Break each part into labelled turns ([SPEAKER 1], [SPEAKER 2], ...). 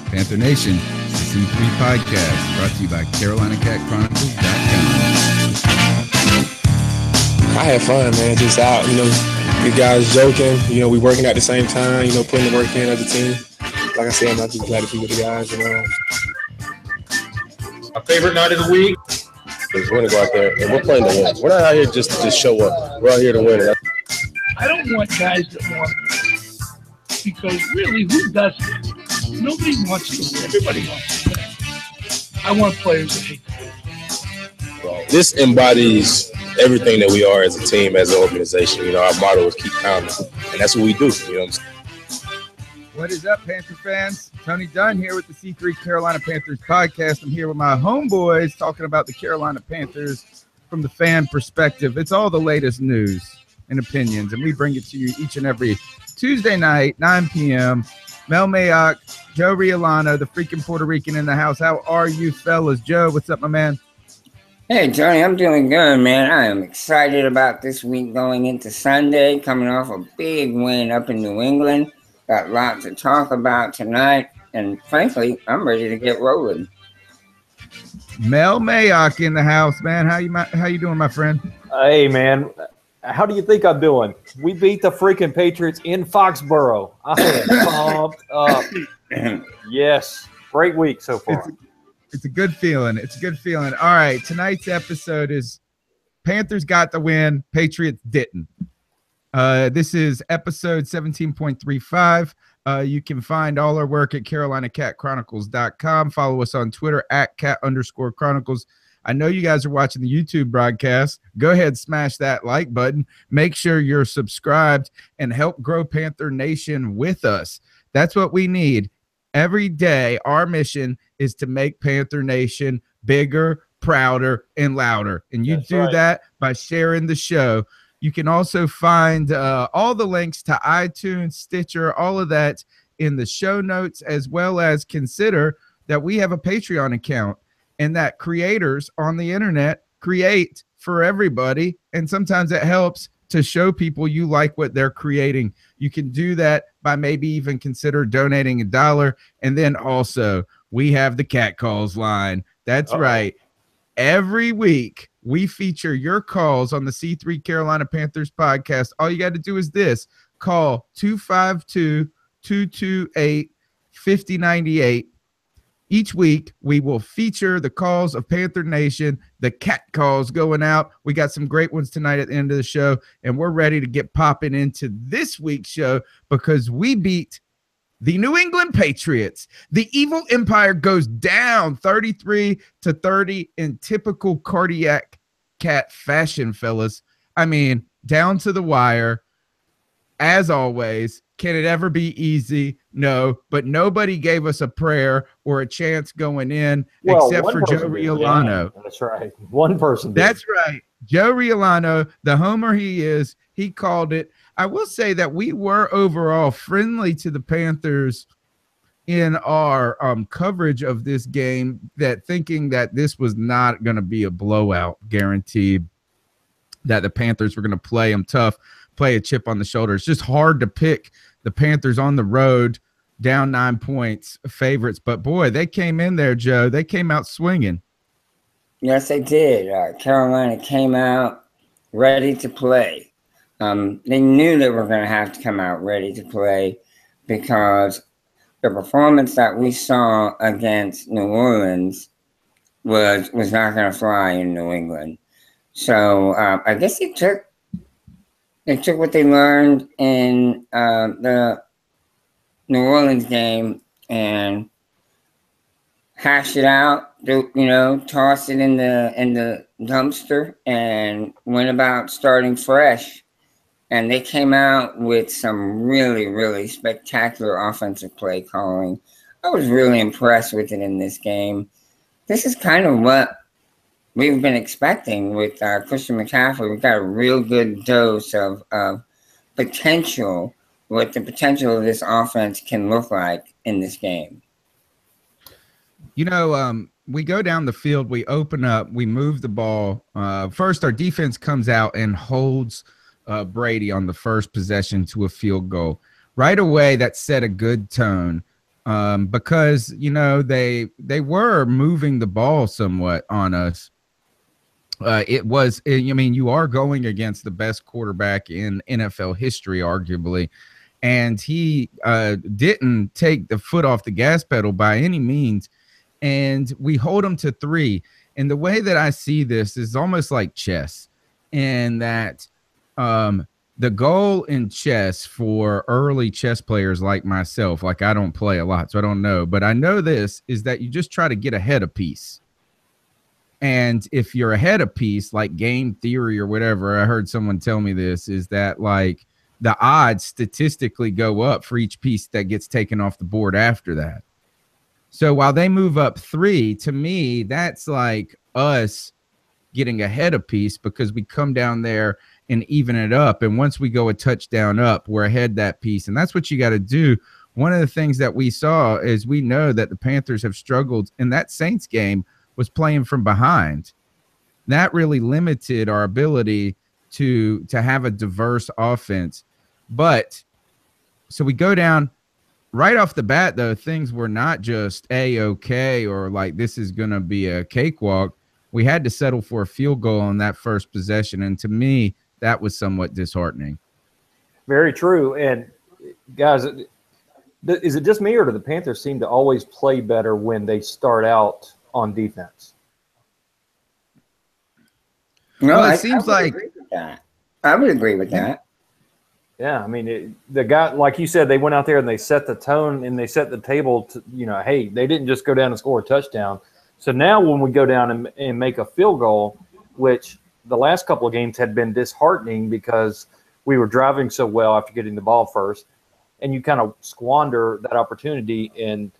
[SPEAKER 1] Panther Nation, the C3 podcast, brought to you by CarolinaCatChronicles.com.
[SPEAKER 2] I had fun, man. Just out, the guys joking. We working at the same time. Putting the work in as a team. Like I said, I'm not just glad to be with the guys.
[SPEAKER 3] My favorite night of the week.
[SPEAKER 4] We're going to go out there, and we're playing to win. We're not out here just to show up. We're out here to win.
[SPEAKER 5] I don't want guys that want, because really, who doesn't? Nobody wants to win. Everybody wants to win. I want players that hate to win.
[SPEAKER 4] This embodies everything that we are as a team, as an organization. Our motto is keep pounding, and that's what we do. What I'm saying?
[SPEAKER 1] What is up, Panther fans? Tony Dunn here with the C3 Carolina Panthers podcast. I'm here with my homeboys talking about the Carolina Panthers from the fan perspective. It's all the latest news and opinions, and we bring it to you each and every Tuesday night, 9 p.m. Mel Mayock, Joe Riolano, the freaking Puerto Rican in the house. How are you, fellas? Joe, what's up, my man?
[SPEAKER 6] Hey, Tony, I'm doing good, man. I am excited about this week going into Sunday, coming off a big win up in New England. Got lots to talk about tonight, and frankly, I'm ready to get rolling.
[SPEAKER 1] Mel Mayock in the house, man. How you doing, my friend?
[SPEAKER 7] Hey, man. How do you think I'm doing? We beat the freaking Patriots in Foxborough. I am pumped up. Yes, great week so far.
[SPEAKER 1] It's a good feeling. It's a good feeling. All right, tonight's episode is Panthers got the win, Patriots didn't. This is episode 17.35. You can find all our work at CarolinaCatChronicles.com. Follow us on Twitter at @cat_chronicles. I know you guys are watching the YouTube broadcast. Go ahead, smash that like button. Make sure you're subscribed and help grow Panther Nation with us. That's what we need. Every day, our mission is to make Panther Nation bigger, prouder, and louder. And you do that by sharing the show. You can also find all the links to iTunes, Stitcher, all of that in the show notes, as well as consider that we have a Patreon account and that creators on the internet create for everybody. And sometimes it helps to show people you like what they're creating. You can do that by maybe even consider donating $1. And then also we have the Cat Calls line. That's right. Every week we feature your calls on the C3 Carolina Panthers podcast. All you got to do is this: call 252-228-5098. Each week, we will feature the calls of Panther Nation, the cat calls going out. We got some great ones tonight at the end of the show, and we're ready to get popping into this week's show because we beat the New England Patriots. The evil empire goes down 33-30 in typical cardiac cat fashion, fellas. I mean, down to the wire. As always, can it ever be easy? No, but nobody gave us a prayer or a chance going in except for Joe Riolano.
[SPEAKER 7] Yeah, that's right. One person did.
[SPEAKER 1] That's right. Joe Riolano, the homer he is, he called it. I will say that we were overall friendly to the Panthers in our coverage of this game, that thinking that this was not going to be a blowout, guaranteed, that the Panthers were going to play them tough, play a chip on the shoulder. It's just hard to pick the Panthers on the road, down 9 points, favorites. But, boy, they came in there, Joe. They came out swinging.
[SPEAKER 6] Yes, they did. Carolina came out ready to play. They knew they were going to have to come out ready to play because the performance that we saw against New Orleans was not going to fly in New England. So I guess they took what they learned in the New Orleans game and hashed it out, tossed it in the dumpster and went about starting fresh. And they came out with some really, really spectacular offensive play calling. I was really impressed with it in this game. This is kind of what we've been expecting with Christian McCaffrey. We've got a real good dose of potential, what the potential of this offense can look like in this game.
[SPEAKER 1] We go down the field, we open up, we move the ball. First, our defense comes out and holds Brady on the first possession to a field goal. Right away, that set a good tone. because they were moving the ball somewhat on us. You are going against the best quarterback in NFL history, arguably, and he didn't take the foot off the gas pedal by any means. And we hold him to 3. And the way that I see this is almost like chess, in that the goal in chess for early chess players like myself, like I don't play a lot, so I don't know, but I know this is that you just try to get ahead a piece. And if you're ahead a piece, like game theory or whatever, I heard someone tell me this, is that like the odds statistically go up for each piece that gets taken off the board after that. So while they move up 3, to me, that's like us getting ahead a piece because we come down there and even it up. And once we go a touchdown up, we're ahead that piece. And that's what you got to do. One of the things that we saw is we know that the Panthers have struggled in that Saints game was playing from behind. That really limited our ability to have a diverse offense. But so we go down right off the bat, though, things were not just A-okay or like this is going to be a cakewalk. We had to settle for a field goal on that first possession. And to me, that was somewhat disheartening.
[SPEAKER 7] Very true. And guys, is it just me or do the Panthers seem to always play better when they start out on defense?
[SPEAKER 6] No,
[SPEAKER 1] well, it seems like
[SPEAKER 6] I would agree with that.
[SPEAKER 7] Yeah, I mean, the guy, like you said, they went out there and they set the tone and they set the table to, hey, they didn't just go down and score a touchdown. So now when we go down and make a field goal, which the last couple of games had been disheartening because we were driving so well after getting the ball first, and you kind of squander that opportunity and,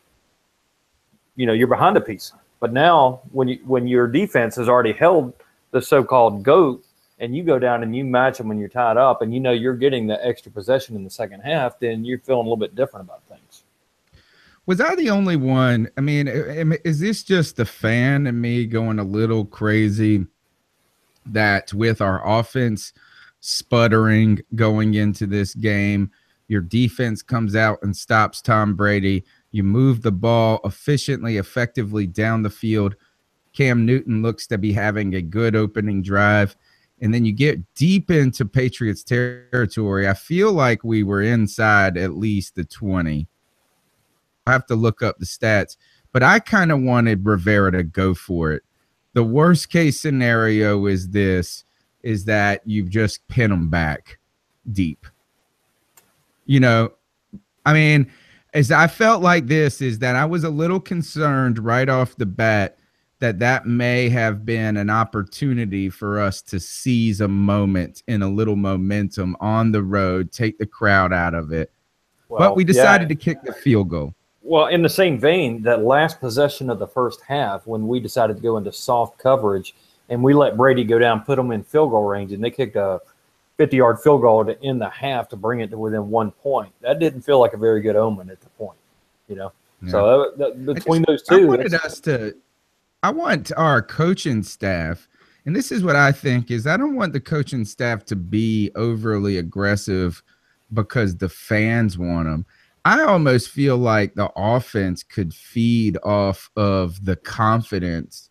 [SPEAKER 7] you're behind a piece. But now when your defense has already held the so-called GOAT and you go down and you match them when you're tied up and you're getting the extra possession in the second half, then you're feeling a little bit different about things.
[SPEAKER 1] Was I the only one? I mean, is this just the fan and me going a little crazy that with our offense sputtering going into this game, your defense comes out and stops Tom Brady? You move the ball efficiently, effectively down the field. Cam Newton looks to be having a good opening drive. And then you get deep into Patriots territory. I feel like we were inside at least the 20. I have to look up the stats, but I kind of wanted Rivera to go for it. The worst case scenario is that you just pin them back deep. As I felt like this is that I was a little concerned right off the bat that may have been an opportunity for us to seize a moment in a little momentum on the road, take the crowd out of it. Well, but we decided to kick the field goal.
[SPEAKER 7] Well, in the same vein, that last possession of the first half, when we decided to go into soft coverage and we let Brady go down, put them in field goal range, and they kicked a 50-yard field goal to end the half to bring it to within 1 point. That didn't feel like a very good omen at the point, Yeah. So between those two,
[SPEAKER 1] I want our coaching staff, and this is what I think is I don't want the coaching staff to be overly aggressive because the fans want them. I almost feel like the offense could feed off of the confidence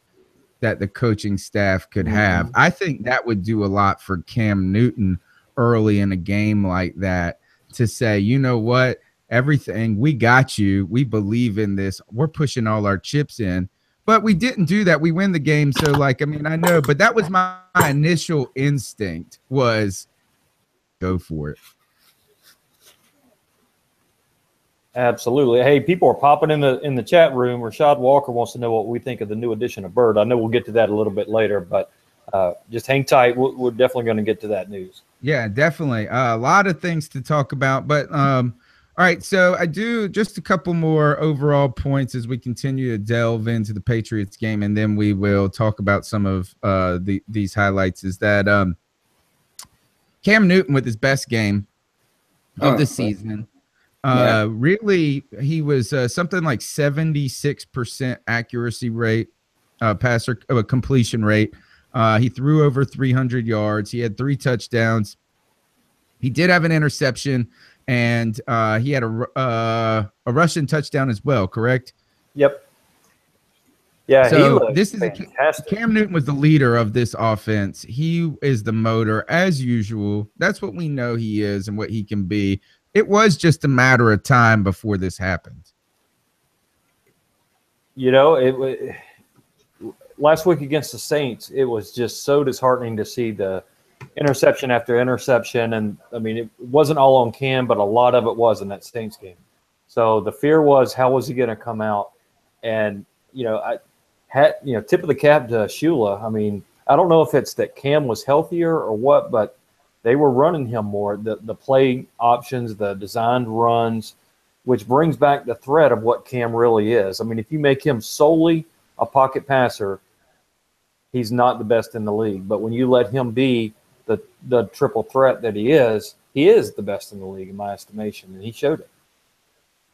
[SPEAKER 1] that the coaching staff could have. I think that would do a lot for Cam Newton early in a game like that to say, you know what, everything, we got you. We believe in this. We're pushing all our chips in. But we didn't do that. We win the game. So, I know, but that was my initial instinct was go for it.
[SPEAKER 7] Absolutely. Hey, people are popping in the chat room. Rashad Walker wants to know what we think of the new edition of Bird. I know we'll get to that a little bit later, but just hang tight. We're definitely going to get to that news.
[SPEAKER 1] Yeah, definitely. A lot of things to talk about, but all right. So I do just a couple more overall points as we continue to delve into the Patriots game, and then we will talk about some of these highlights. Is that Cam Newton with his best game of the season. Really, he was something like 76% accuracy rate, passer completion rate. He threw over 300 yards. He had 3 touchdowns. He did have an interception and he had a rushing touchdown as well, correct?
[SPEAKER 7] Yep. Yeah, he
[SPEAKER 1] So
[SPEAKER 7] looked
[SPEAKER 1] this is
[SPEAKER 7] fantastic.
[SPEAKER 1] Cam Newton was the leader of this offense. He is the motor as usual. That's what we know he is and what he can be. It was just a matter of time before this happened.
[SPEAKER 7] You know, it last week against the Saints, it was just so disheartening to see the interception after interception. And I mean, it wasn't all on Cam, but a lot of it was in that Saints game. So the fear was, how was he going to come out? And, you know, tip of the cap to Shula. I mean, I don't know if it's that Cam was healthier or what, but they were running him more. The play options, the designed runs, which brings back the threat of what Cam really is. I mean, if you make him solely a pocket passer, he's not the best in the league. But when you let him be the triple threat that he is the best in the league in my estimation, and he showed it.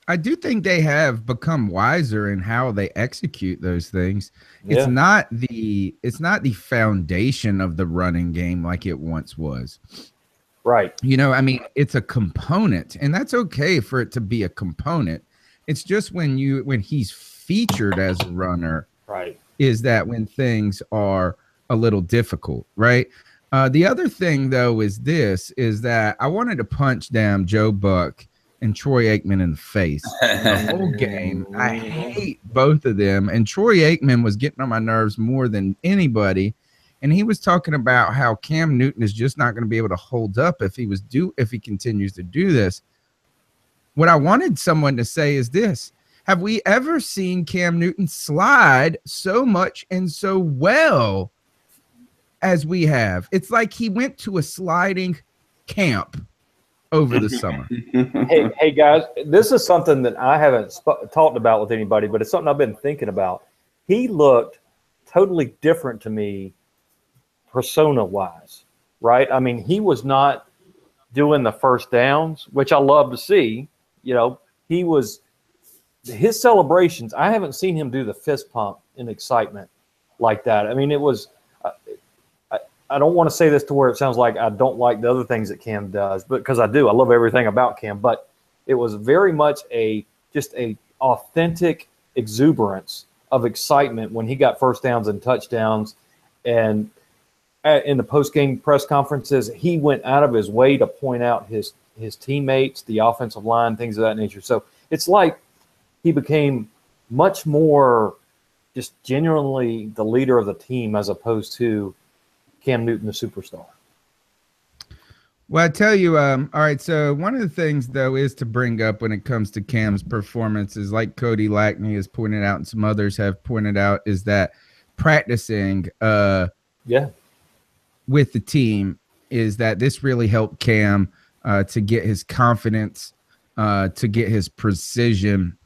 [SPEAKER 1] I do think they have become wiser in how they execute those things.
[SPEAKER 7] Yeah.
[SPEAKER 1] It's not the foundation of the running game like it once was.
[SPEAKER 7] Right.
[SPEAKER 1] You know, I mean, it's a component, and that's okay for it to be a component. It's just when he's featured as a runner,
[SPEAKER 7] right,
[SPEAKER 1] is that when things are a little difficult, right? The other thing, though, is that I wanted to punch down Joe Buck and Troy Aikman in the face the whole game. I hate both of them. And Troy Aikman was getting on my nerves more than anybody. And he was talking about how Cam Newton is just not going to be able to hold up if he continues to do this. What I wanted someone to say is this: have we ever seen Cam Newton slide so much and so well as we have? It's like he went to a sliding camp over the summer.
[SPEAKER 7] Hey guys, this is something that I haven't talked about with anybody, but it's something I've been thinking about. He looked totally different to me persona-wise, right? I mean, he was not doing the first downs, which I love to see. You know, his celebrations, I haven't seen him do the fist pump in excitement like that. I mean, it was I don't want to say this to where it sounds like I don't like the other things that Cam does, but because I do. I love everything about Cam, but it was very much just a authentic exuberance of excitement when he got first downs and touchdowns. And in the post-game press conferences, he went out of his way to point out his teammates, the offensive line, things of that nature. So it's like he became much more just genuinely the leader of the team as opposed to Cam Newton, the superstar.
[SPEAKER 1] Well, I tell you, all right, so one of the things, though, is to bring up when it comes to Cam's performances, like Cody Lackney has pointed out and some others have pointed out, is that practicing with the team is that this really helped Cam to get his confidence, to get his precision.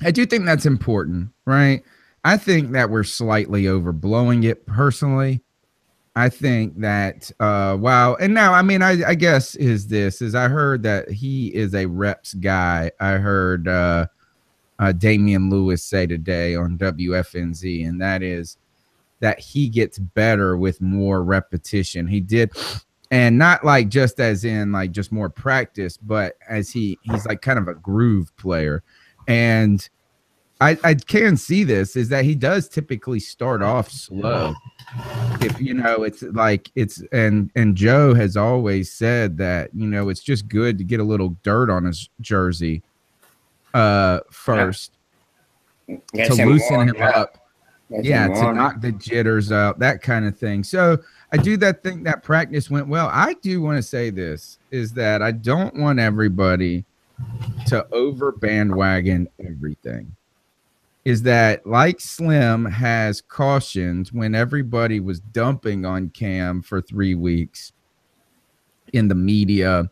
[SPEAKER 1] I do think that's important, right? I think that we're slightly overblowing it personally. I think that and now, I mean, I guess I heard that he is a reps guy. I heard Damian Lewis say today on WFNZ, and that is that he gets better with more repetition. He did, and not like just as in like just more practice, but as he's like kind of a groove player. And I can see this is that he does typically start off slow. If you know, it's like and Joe has always said that, you know, it's just good to get a little dirt on his jersey first to loosen him up. To knock the jitters out, that kind of thing. So I do think that practice went well. I do want to say this is that I don't want everybody to over bandwagon everything. Is that like Slim has cautioned when everybody was dumping on Cam for 3 weeks in the media,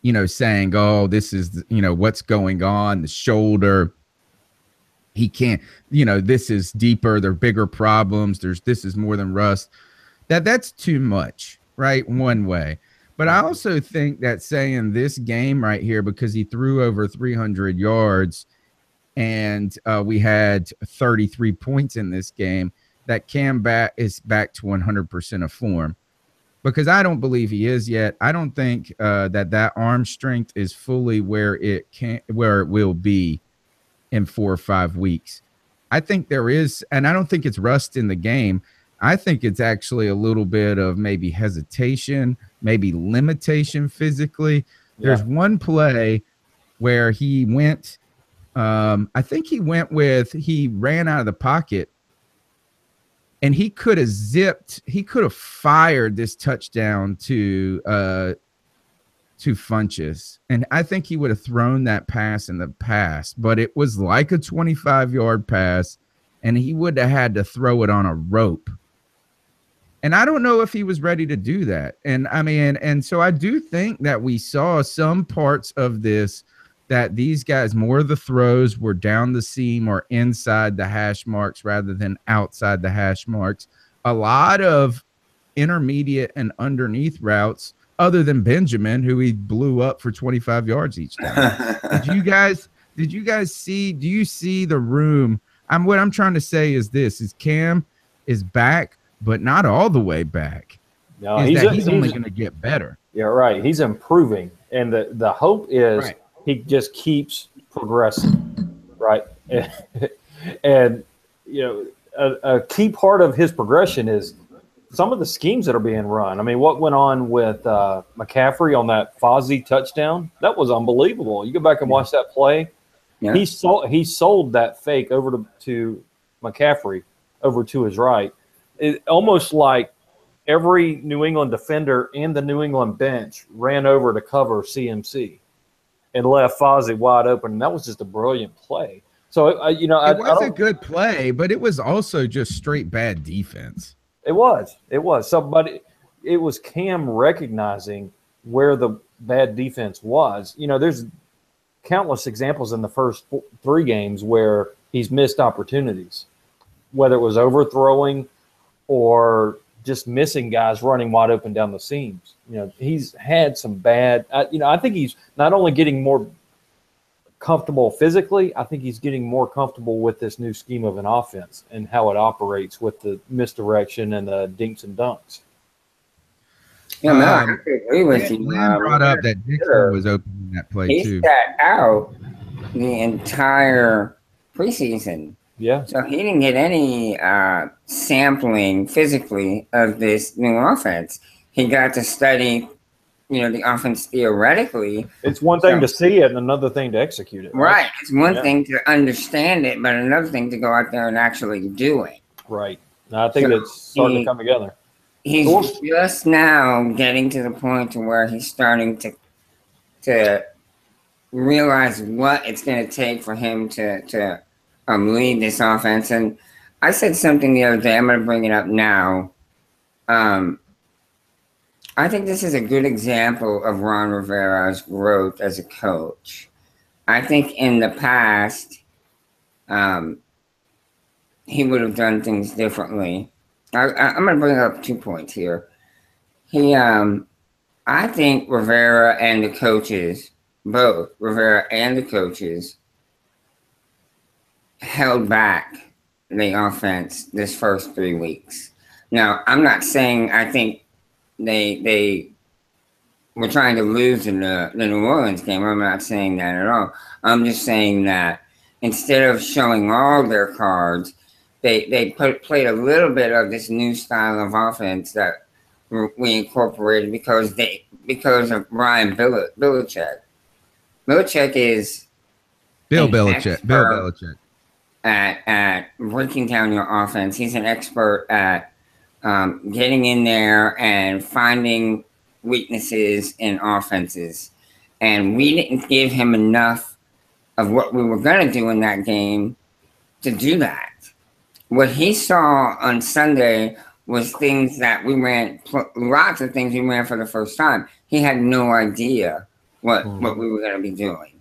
[SPEAKER 1] you know, saying, oh, this is, you know, what's going on, the shoulder. He can't, you know, this is deeper. There are bigger problems. This is more than rust. That's too much, right? One way. But I also think that saying this game right here, because he threw over 300 yards and we had 33 points in this game, that Cam is back to 100% of form. because I don't believe he is yet. I don't think that arm strength is fully where it will be in 4 or 5 weeks. I think there is, and I don't think it's rust in the game. I think it's actually a little bit of maybe hesitation, maybe limitation physically. Yeah. There's one play where he went, I think he ran out of the pocket, and he could have fired this touchdown to Funchess. And I think he would have thrown that pass in the past, but it was like a 25-yard pass, and he would have had to throw it on a rope. And I don't know if he was ready to do that. And I mean, and so I do think that we saw some parts of this, that these guys, more of the throws were down the seam or inside the hash marks rather than outside the hash marks. A lot of intermediate and underneath routes, other than Benjamin, who he blew up for 25 yards each time. Did you guys see, do you see the room? What I'm trying to say is this, is Cam is back, but not all the way back. No, he's only going to get better.
[SPEAKER 7] Yeah, right. He's improving. And the hope is right. He just keeps progressing, right? And you know, a key part of his progression is some of the schemes that are being run. I mean, what went on with McCaffrey on that Fozzie touchdown? That was unbelievable. You go back and watch that play. Yeah. He sold that fake over to McCaffrey over to his right. It almost like every New England defender and the New England bench ran over to cover CMC and left Fozzie wide open. And that was just a brilliant play. So, you know,
[SPEAKER 1] it was a good play, but it was also just straight bad defense.
[SPEAKER 7] It was. So, but it was Cam recognizing where the bad defense was. You know, there's countless examples in the first 3 games where he's missed opportunities, whether it was overthrowing or just missing guys running wide open down the seams. You know, he's had some bad. I think he's not only getting more comfortable physically, I think he's getting more comfortable with this new scheme of an offense and how it operates with the misdirection and the dinks and dunks.
[SPEAKER 6] Yeah, no, I agree with you.
[SPEAKER 1] Lynn brought up that Dixon was open in that play too.
[SPEAKER 6] He sat out the entire preseason.
[SPEAKER 7] Yeah.
[SPEAKER 6] So he didn't get any sampling physically of this new offense. He got to study, you know, the offense theoretically.
[SPEAKER 7] It's one thing to see it and another thing to execute it.
[SPEAKER 6] Right. It's one thing to understand it, but another thing to go out there and actually do it.
[SPEAKER 7] Right. I think it's starting to come together.
[SPEAKER 6] He's just now getting to the point to where he's starting to realize what it's going to take for him to lead this offense. And I said something the other day. I'm going to bring it up now. I think this is a good example of Ron Rivera's growth as a coach. I think in the past, he would have done things differently. I'm going to bring up 2 points here. I think Rivera and the coaches, both Rivera and the coaches, held back the offense this first 3 weeks. Now, I'm not saying I think they were trying to lose in the New Orleans game. I'm not saying that at all. I'm just saying that instead of showing all their cards, they played a little bit of this new style of offense that we incorporated because of Ryan Belichick. Belichick is
[SPEAKER 1] Bill Belichick
[SPEAKER 6] at breaking down your offense. He's an expert at getting in there and finding weaknesses in offenses. And we didn't give him enough of what we were going to do in that game to do that. What he saw on Sunday was things that we ran, lots of things we ran for the first time. He had no idea what we were going to be doing.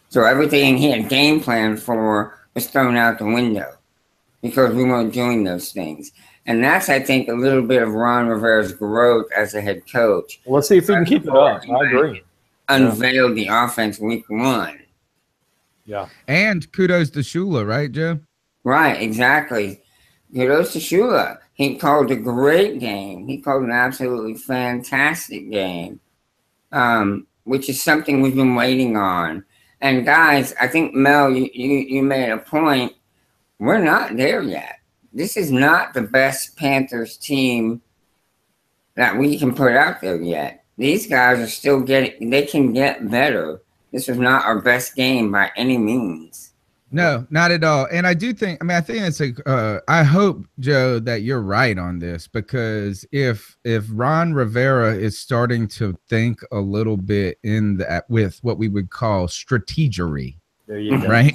[SPEAKER 6] So everything he had game planned for was thrown out the window because we weren't doing those things. And that's, I think, a little bit of Ron Rivera's growth as a head coach.
[SPEAKER 7] Well, let's see if he can keep it up. I agree.
[SPEAKER 6] Unveiled the offense week 1.
[SPEAKER 7] Yeah.
[SPEAKER 1] And kudos to Shula, right, Joe?
[SPEAKER 6] Right, exactly. Kudos to Shula. He called a great game. He called an absolutely fantastic game, which is something we've been waiting on. And guys, I think, Mel, you made a point. We're not there yet. This is not the best Panthers team that we can put out there yet. These guys are still they can get better. This was not our best game by any means.
[SPEAKER 1] No, not at all. And I do think, I think it's I hope, Joe, that you're right on this, because if Ron Rivera is starting to think a little bit in that with what we would call strategery,
[SPEAKER 7] there you go.
[SPEAKER 1] Right?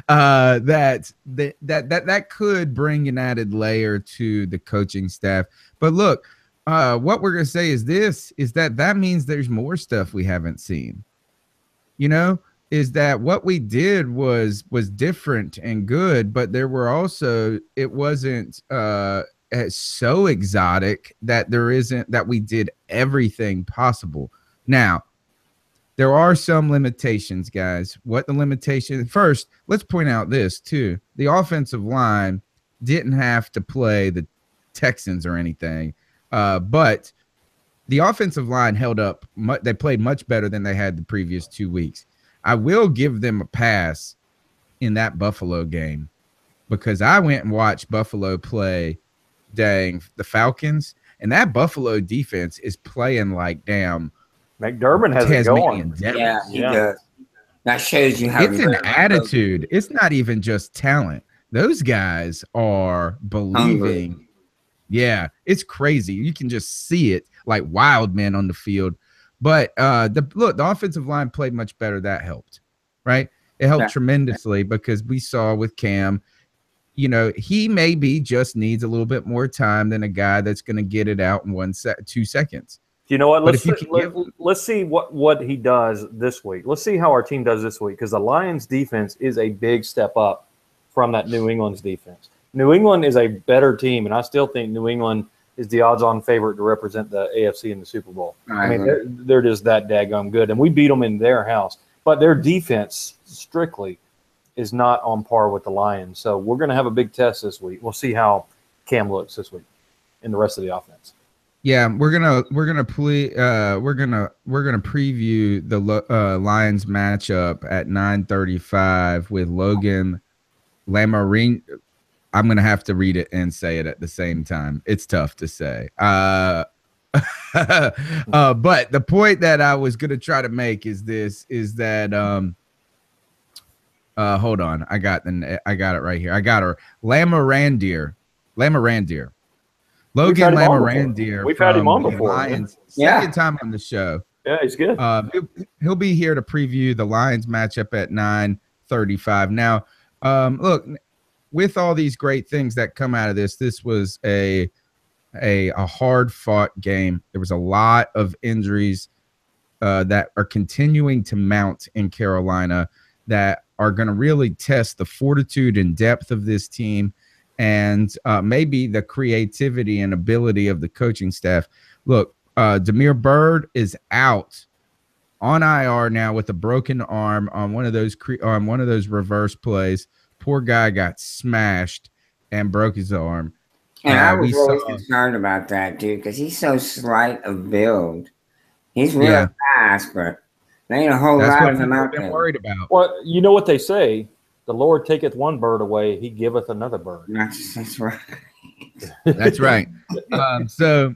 [SPEAKER 1] that could bring an added layer to the coaching staff. But look, what we're gonna say is that means there's more stuff we haven't seen. Is that what we did was different and good, but there were also, it wasn't so exotic that we did everything possible. Now, there are some limitations, guys. What the limitations? First, let's point out this too. The offensive line didn't have to play the Texans or anything, but the offensive line held up. They played much better than they had the previous 2 weeks. I will give them a pass in that Buffalo game, because I went and watched Buffalo play the Falcons, and that Buffalo defense is playing like damn.
[SPEAKER 7] McDermott has it going.
[SPEAKER 6] Yeah, he does. That shows you how
[SPEAKER 1] it's an attitude. It's not even just talent. Those guys are believing. Hungry. Yeah, it's crazy. You can just see it like wild men on the field. But the offensive line played much better. That helped, right? It helped tremendously, because we saw with Cam, he maybe just needs a little bit more time than a guy that's going to get it out in 2 seconds.
[SPEAKER 7] You know what? Let's see what he does this week. Let's see how our team does this week, because the Lions defense is a big step up from that New England's defense. New England is a better team, and I still think New England is the odds-on favorite to represent the AFC in the Super Bowl. I mean, they're just that daggum good, and we beat them in their house. But their defense strictly is not on par with the Lions. So we're going to have a big test this week. We'll see how Cam looks this week and the rest of the offense.
[SPEAKER 1] Yeah, we're gonna preview the Lions matchup at 9:35 with Logan Lamorandier. I'm going to have to read it and say it at the same time. It's tough to say. But the point that I was going to try to make is that hold on. I got it right here. I got her. Lamorandier. Logan Lamorandier.
[SPEAKER 7] We've had him on before.
[SPEAKER 1] Lions. Second time on the show.
[SPEAKER 7] Yeah, he's good.
[SPEAKER 1] He'll be here to preview the Lions matchup at 9:35. Now, look, with all these great things that come out of this was a hard-fought game. There was a lot of injuries that are continuing to mount in Carolina that are going to really test the fortitude and depth of this team, and maybe the creativity and ability of the coaching staff. Look, Damiere Byrd is out on IR now with a broken arm on one of those reverse plays. Poor guy got smashed and broke his arm.
[SPEAKER 6] And I was always concerned about that, dude, because he's so slight of build. He's real fast, but there ain't a whole lot of him out there.
[SPEAKER 1] Worried about.
[SPEAKER 7] Well, you know what they say: the Lord taketh one bird away, He giveth another bird.
[SPEAKER 6] That's right.
[SPEAKER 1] That's right. So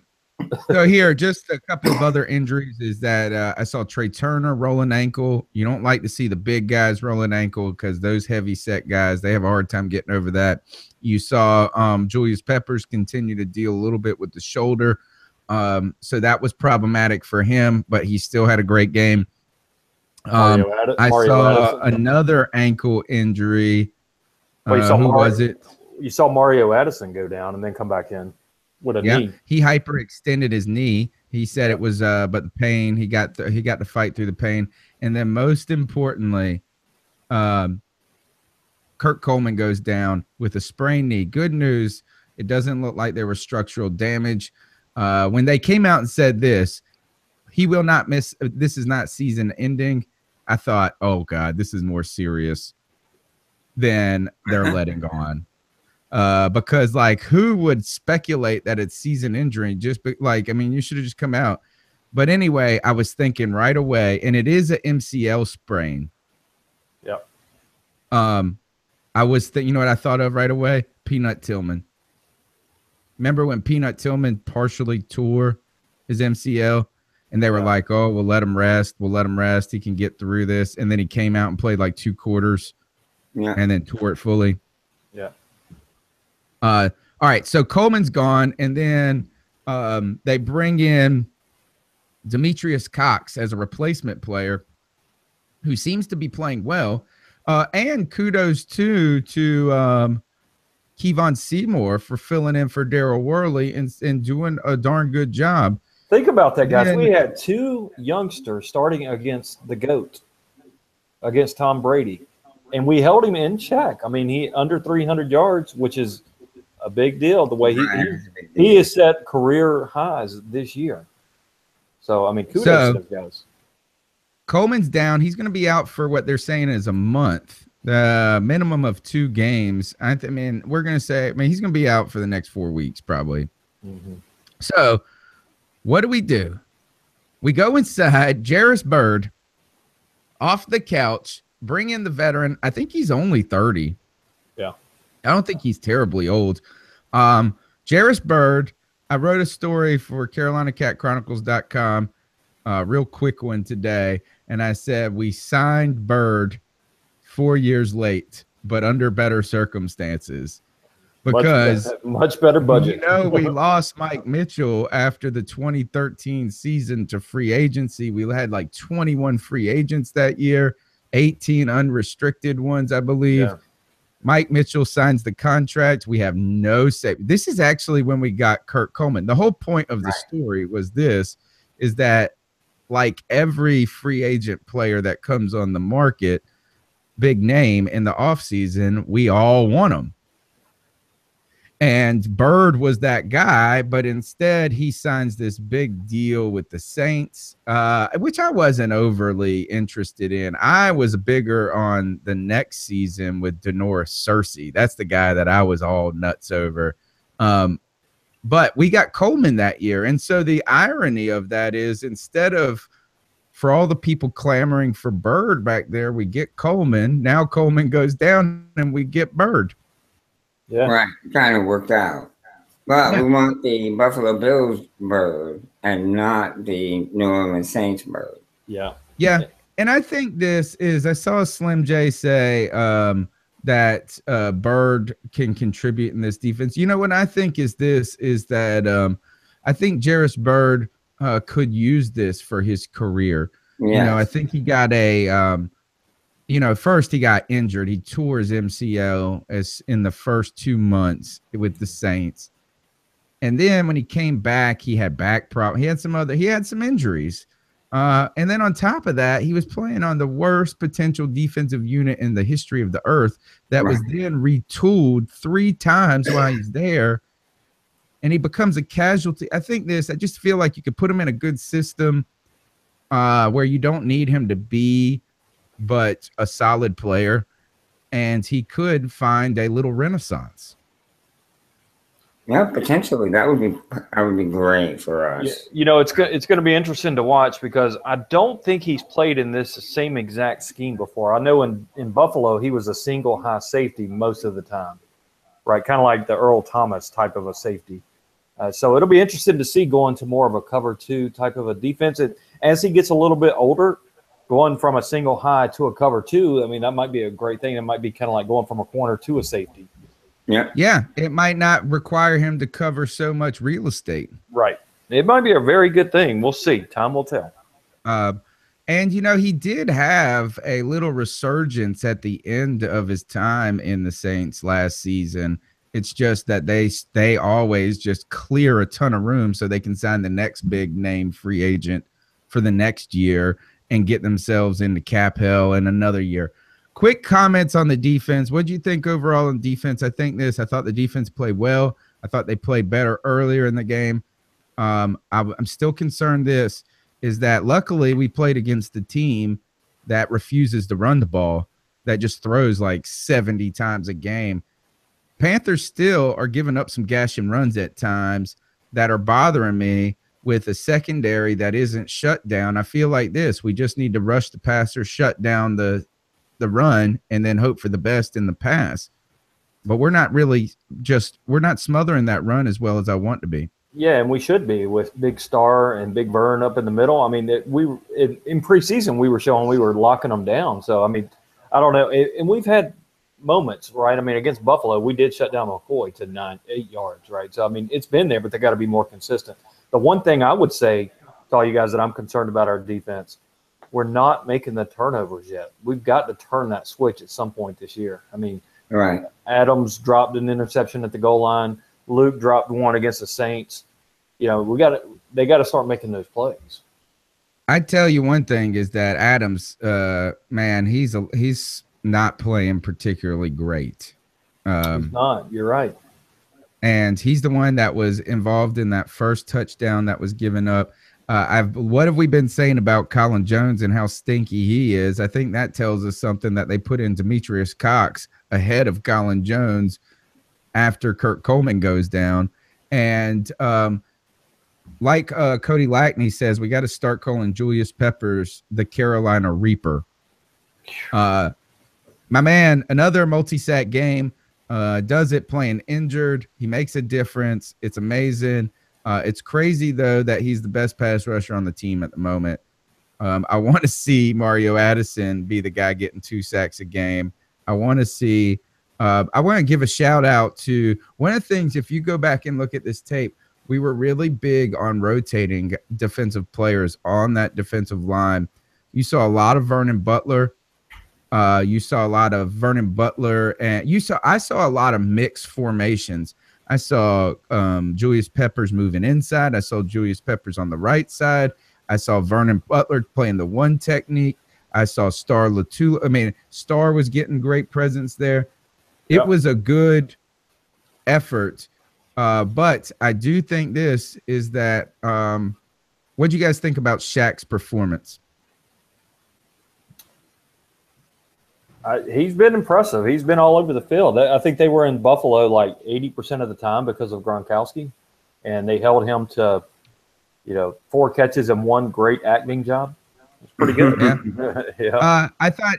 [SPEAKER 1] here, just a couple of other injuries is that I saw Trey Turner roll an ankle. You don't like to see the big guys roll an ankle, because those heavy set guys, they have a hard time getting over that. You saw Julius Peppers continue to deal a little bit with the shoulder. So that was problematic for him, but he still had a great game. I saw another ankle injury. Who was it?
[SPEAKER 7] You saw Mario Addison go down and then come back in with a knee.
[SPEAKER 1] He hyperextended his knee. He said it was, but the pain, he got to fight through the pain. And then most importantly, Kurt Coleman goes down with a sprained knee. Good news, it doesn't look like there was structural damage. When they came out and said this, he will not miss. This is not season ending. I thought, oh God, this is more serious than they're letting on. because like who would speculate that it's season injury? You should have just come out. But anyway, I was thinking right away, and it is an MCL sprain.
[SPEAKER 7] Yep.
[SPEAKER 1] I was thinking, you know what I thought of right away? Peanut Tillman. Remember when Peanut Tillman partially tore his MCL, and they were like, "Oh, we'll let him rest. We'll let him rest. He can get through this." And then he came out and played like 2 quarters, and then tore it fully.
[SPEAKER 7] Yeah.
[SPEAKER 1] All right. So Coleman's gone, and then they bring in Demetrius Cox as a replacement player who seems to be playing well. And kudos to Kevon Seymour for filling in for Daryl Worley and doing a darn good job.
[SPEAKER 7] Think about that, guys. We had 2 youngsters starting against the GOAT, against Tom Brady, and we held him in check. I mean, he under 300 yards, which is a big deal. The way he has set career highs this year. So, I mean, kudos to those guys.
[SPEAKER 1] Coleman's down. He's going to be out for what they're saying is a month, the minimum of 2 games. We're going to say, he's going to be out for the next 4 weeks probably.
[SPEAKER 7] Mm-hmm.
[SPEAKER 1] So, what do? We go inside, Jarris Byrd, off the couch, bring in the veteran. I think he's only 30.
[SPEAKER 7] Yeah.
[SPEAKER 1] I don't think he's terribly old. Jarris Byrd, I wrote a story for CarolinaCatChronicles.com, real quick one today, and I said we signed Byrd 4 years late, but under better circumstances. Because
[SPEAKER 7] much better budget.
[SPEAKER 1] We lost Mike Mitchell after the 2013 season to free agency. We had like 21 free agents that year, 18 unrestricted ones, I believe. Yeah. Mike Mitchell signs the contract. We have no say. This is actually when we got Kurt Coleman. The whole point of the story was is that like every free agent player that comes on the market, big name in the offseason, we all want them. And Byrd was that guy, but instead he signs this big deal with the Saints, which I wasn't overly interested in. I was bigger on the next season with Denoris Cersei. That's the guy that I was all nuts over. But we got Coleman that year. And so the irony of that is instead of for all the people clamoring for Byrd back there, we get Coleman. Now Coleman goes down and we get Byrd.
[SPEAKER 7] Yeah.
[SPEAKER 6] Right, kind of worked out. But we want the Buffalo Bills Byrd and not the New Orleans Saints Byrd.
[SPEAKER 7] Yeah.
[SPEAKER 1] Yeah. And I think this is, I saw Slim J say that Byrd can contribute in this defense. You know what I think is that I think Jarris Byrd could use this for his career. Yes. I think he got first he got injured. He tore his MCL in the first 2 months with the Saints. And then when he came back, he had back problems. He had some injuries. And then on top of that, he was playing on the worst potential defensive unit in the history of the earth that was then retooled 3 times while he's there. And he becomes a casualty. I just feel like you could put him in a good system where you don't need him to be but a solid player, and he could find a little renaissance.
[SPEAKER 6] Yeah, potentially that would be great for us.
[SPEAKER 7] Yeah, it's going to be interesting to watch because I don't think he's played in this same exact scheme before. I know in Buffalo he was a single high safety most of the time, right? Kind of like the Earl Thomas type of a safety. So it'll be interesting to see going to more of a cover 2 type of a defense. As he gets a little bit older, going from a single high to a cover 2, that might be a great thing. It might be kind of like going from a corner to a safety.
[SPEAKER 6] Yeah.
[SPEAKER 1] Yeah. It might not require him to cover so much real estate.
[SPEAKER 7] Right. It might be a very good thing. We'll see. Time will tell.
[SPEAKER 1] And, he did have a little resurgence at the end of his time in the Saints last season. It's just that they always just clear a ton of room so they can sign the next big name free agent for the next year and get themselves into cap hell in another year. Quick comments on the defense. What do you think overall on defense? I thought the defense played well. I thought they played better earlier in the game. I'm still concerned is that luckily we played against the team that refuses to run the ball, that just throws like 70 times a game. Panthers still are giving up some gash and runs at times that are bothering me with a secondary that isn't shut down. I feel like we just need to rush the passer, shut down the run, and then hope for the best in the pass. But we're not smothering that run as well as I want to be.
[SPEAKER 7] Yeah, and we should be with Big Star and Big Vern up in the middle. I mean, in preseason we were showing we were locking them down. So I mean, I don't know, and we've had moments, right? I mean, against Buffalo, we did shut down McCoy to 8 yards, right? So I mean, it's been there, but they got to be more consistent. The one thing I would say to all you guys that I'm concerned about our defense, we're not making the turnovers yet. We've got to turn that switch at some point this year. I mean,
[SPEAKER 6] Right.
[SPEAKER 7] Adams dropped an interception at the goal line. Luke dropped one against the Saints. You know, they got to start making those plays.
[SPEAKER 1] I tell you one thing is that Adams, man, he's not playing particularly great.
[SPEAKER 7] He's not. You're right.
[SPEAKER 1] And he's the one that was involved in that first touchdown that was given up. What have we been saying about Colin Jones and how stinky he is? I think that tells us something that they put in Demetrius Cox ahead of Colin Jones after Kurt Coleman goes down. And like Cody Lackney says, we got to start calling Julius Peppers the Carolina Reaper. My man, another multi-sack game. Does it playing injured. He makes a difference. It's amazing. It's crazy, though, that he's the best pass rusher on the team at the moment. I want to see Mario Addison be the guy getting 2 sacks a game. I want to give a shout out to one of the things, if you go back and look at this tape, we were really big on rotating defensive players on that defensive line. You saw a lot of Vernon Butler. And I saw a lot of mixed formations. I saw Julius Peppers moving inside. I saw Julius Peppers on the right side. I saw Vernon Butler playing the one technique. I saw Star Latula. I mean, Star was getting great presence there. It was a good effort. But I do think this is that what do you guys think about Shaq's performance?
[SPEAKER 7] He's been impressive. He's been all over the field. I think they were in Buffalo like 80% of the time because of Gronkowski, and they held him to, 4 catches and 1 great acting job. It's pretty good.
[SPEAKER 1] Yeah. I thought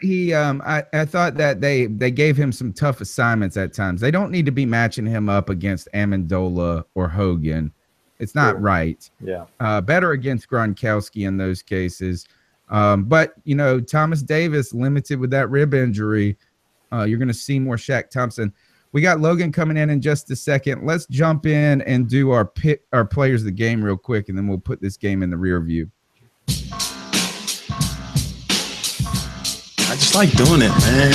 [SPEAKER 1] that they gave him some tough assignments at times. They don't need to be matching him up against Amendola or Hogan. It's not right.
[SPEAKER 7] Yeah.
[SPEAKER 1] Better against Gronkowski in those cases. But, Thomas Davis limited with that rib injury. You're going to see more Shaq Thompson. We got Logan coming in just a second. Let's jump in and do our players of the game real quick, and then we'll put this game in the rear view.
[SPEAKER 3] I just like doing it, man.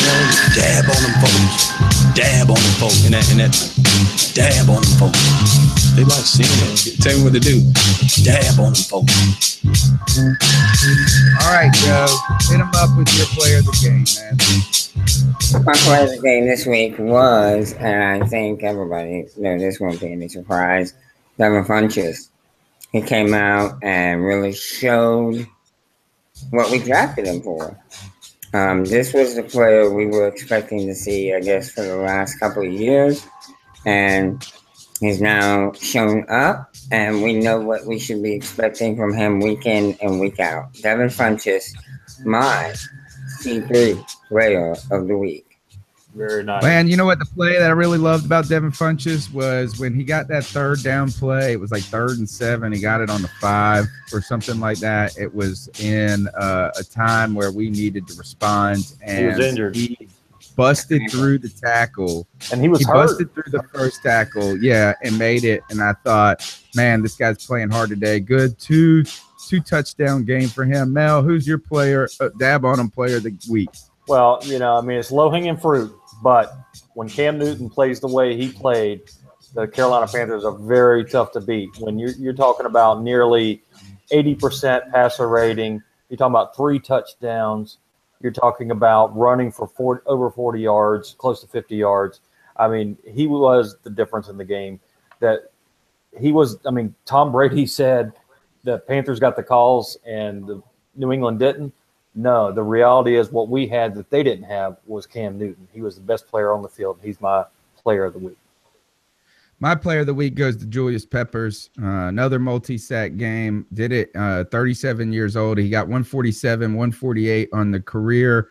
[SPEAKER 3] Dab on them folks. Dab on them folks. And that dab on them folks. They like seeing it. Tell me what to do. Dab on them folks.
[SPEAKER 1] All right, Joe. Hit them up with your player of the game, man.
[SPEAKER 6] My player of the game this week was, and I think everybody, this won't be any surprise, Devin Funchess. He came out and really showed what we drafted him for. This was the player we were expecting to see, I guess, for the last couple of years. And he's now shown up, and we know what we should be expecting from him week in and week out. Devin Funchess, my C3 player of the week.
[SPEAKER 7] Very nice.
[SPEAKER 1] Man, you know what the play that I really loved about Devin Funchess was when he got that 3rd down play. It was like 3rd and 7. He got it on the 5 or something like that. It was in a time where we needed to respond. And
[SPEAKER 7] he was injured.
[SPEAKER 1] He busted through the tackle.
[SPEAKER 7] And he hurt.
[SPEAKER 1] Busted through the first tackle, and made it. And I thought, man, this guy's playing hard today. Good 2 touchdown game for him. Mel, who's your player, dab on him player of the week?
[SPEAKER 7] Well, it's low-hanging fruit. But when Cam Newton plays the way he played, the Carolina Panthers are very tough to beat. When you're talking about nearly 80% passer rating, you're talking about 3 touchdowns, you're talking about running for over 40 yards, close to 50 yards. I mean, he was the difference in the game. Tom Brady said the Panthers got the calls and the New England didn't. No, the reality is what we had that they didn't have was Cam Newton. He was the best player on the field. He's my player of the week?
[SPEAKER 1] My player of the week goes to Julius Peppers. Another multi-sack game. Did it 37 years old. He got 147, 148 on the career.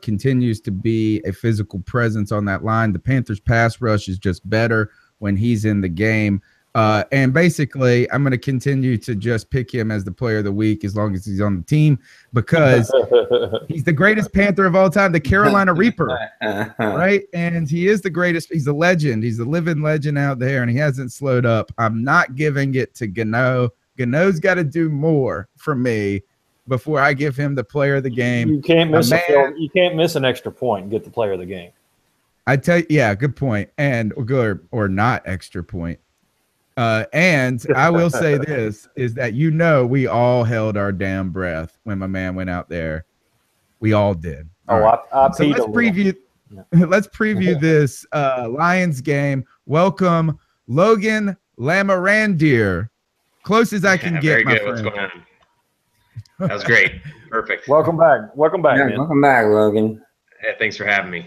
[SPEAKER 1] Continues to be a physical presence on that line. The Panthers pass rush is just better when he's in the game. And basically, I'm going to continue to just pick him as the player of the week as long as he's on the team because he's the greatest Panther of all time, the Carolina Reaper, right? And he is the greatest. He's a legend. He's a living legend out there, and he hasn't slowed up. I'm not giving it to Gano. Gano's got to do more for me before I give him the player of the game.
[SPEAKER 7] You can't miss you can't miss an extra point and get the player of the game.
[SPEAKER 1] I tell you, yeah, good point. And or not extra point. And I will say this is that, we all held our damn breath when my man went out there. We all did.
[SPEAKER 7] All right. So
[SPEAKER 1] let's preview this Lions game. Welcome, Logan Lamorandier. Close as I can get,
[SPEAKER 8] very
[SPEAKER 1] my
[SPEAKER 8] good.
[SPEAKER 1] friend.
[SPEAKER 8] What's going on? That was great. Perfect.
[SPEAKER 7] Welcome back, man.
[SPEAKER 6] Welcome back, Logan.
[SPEAKER 8] Hey, thanks for having me.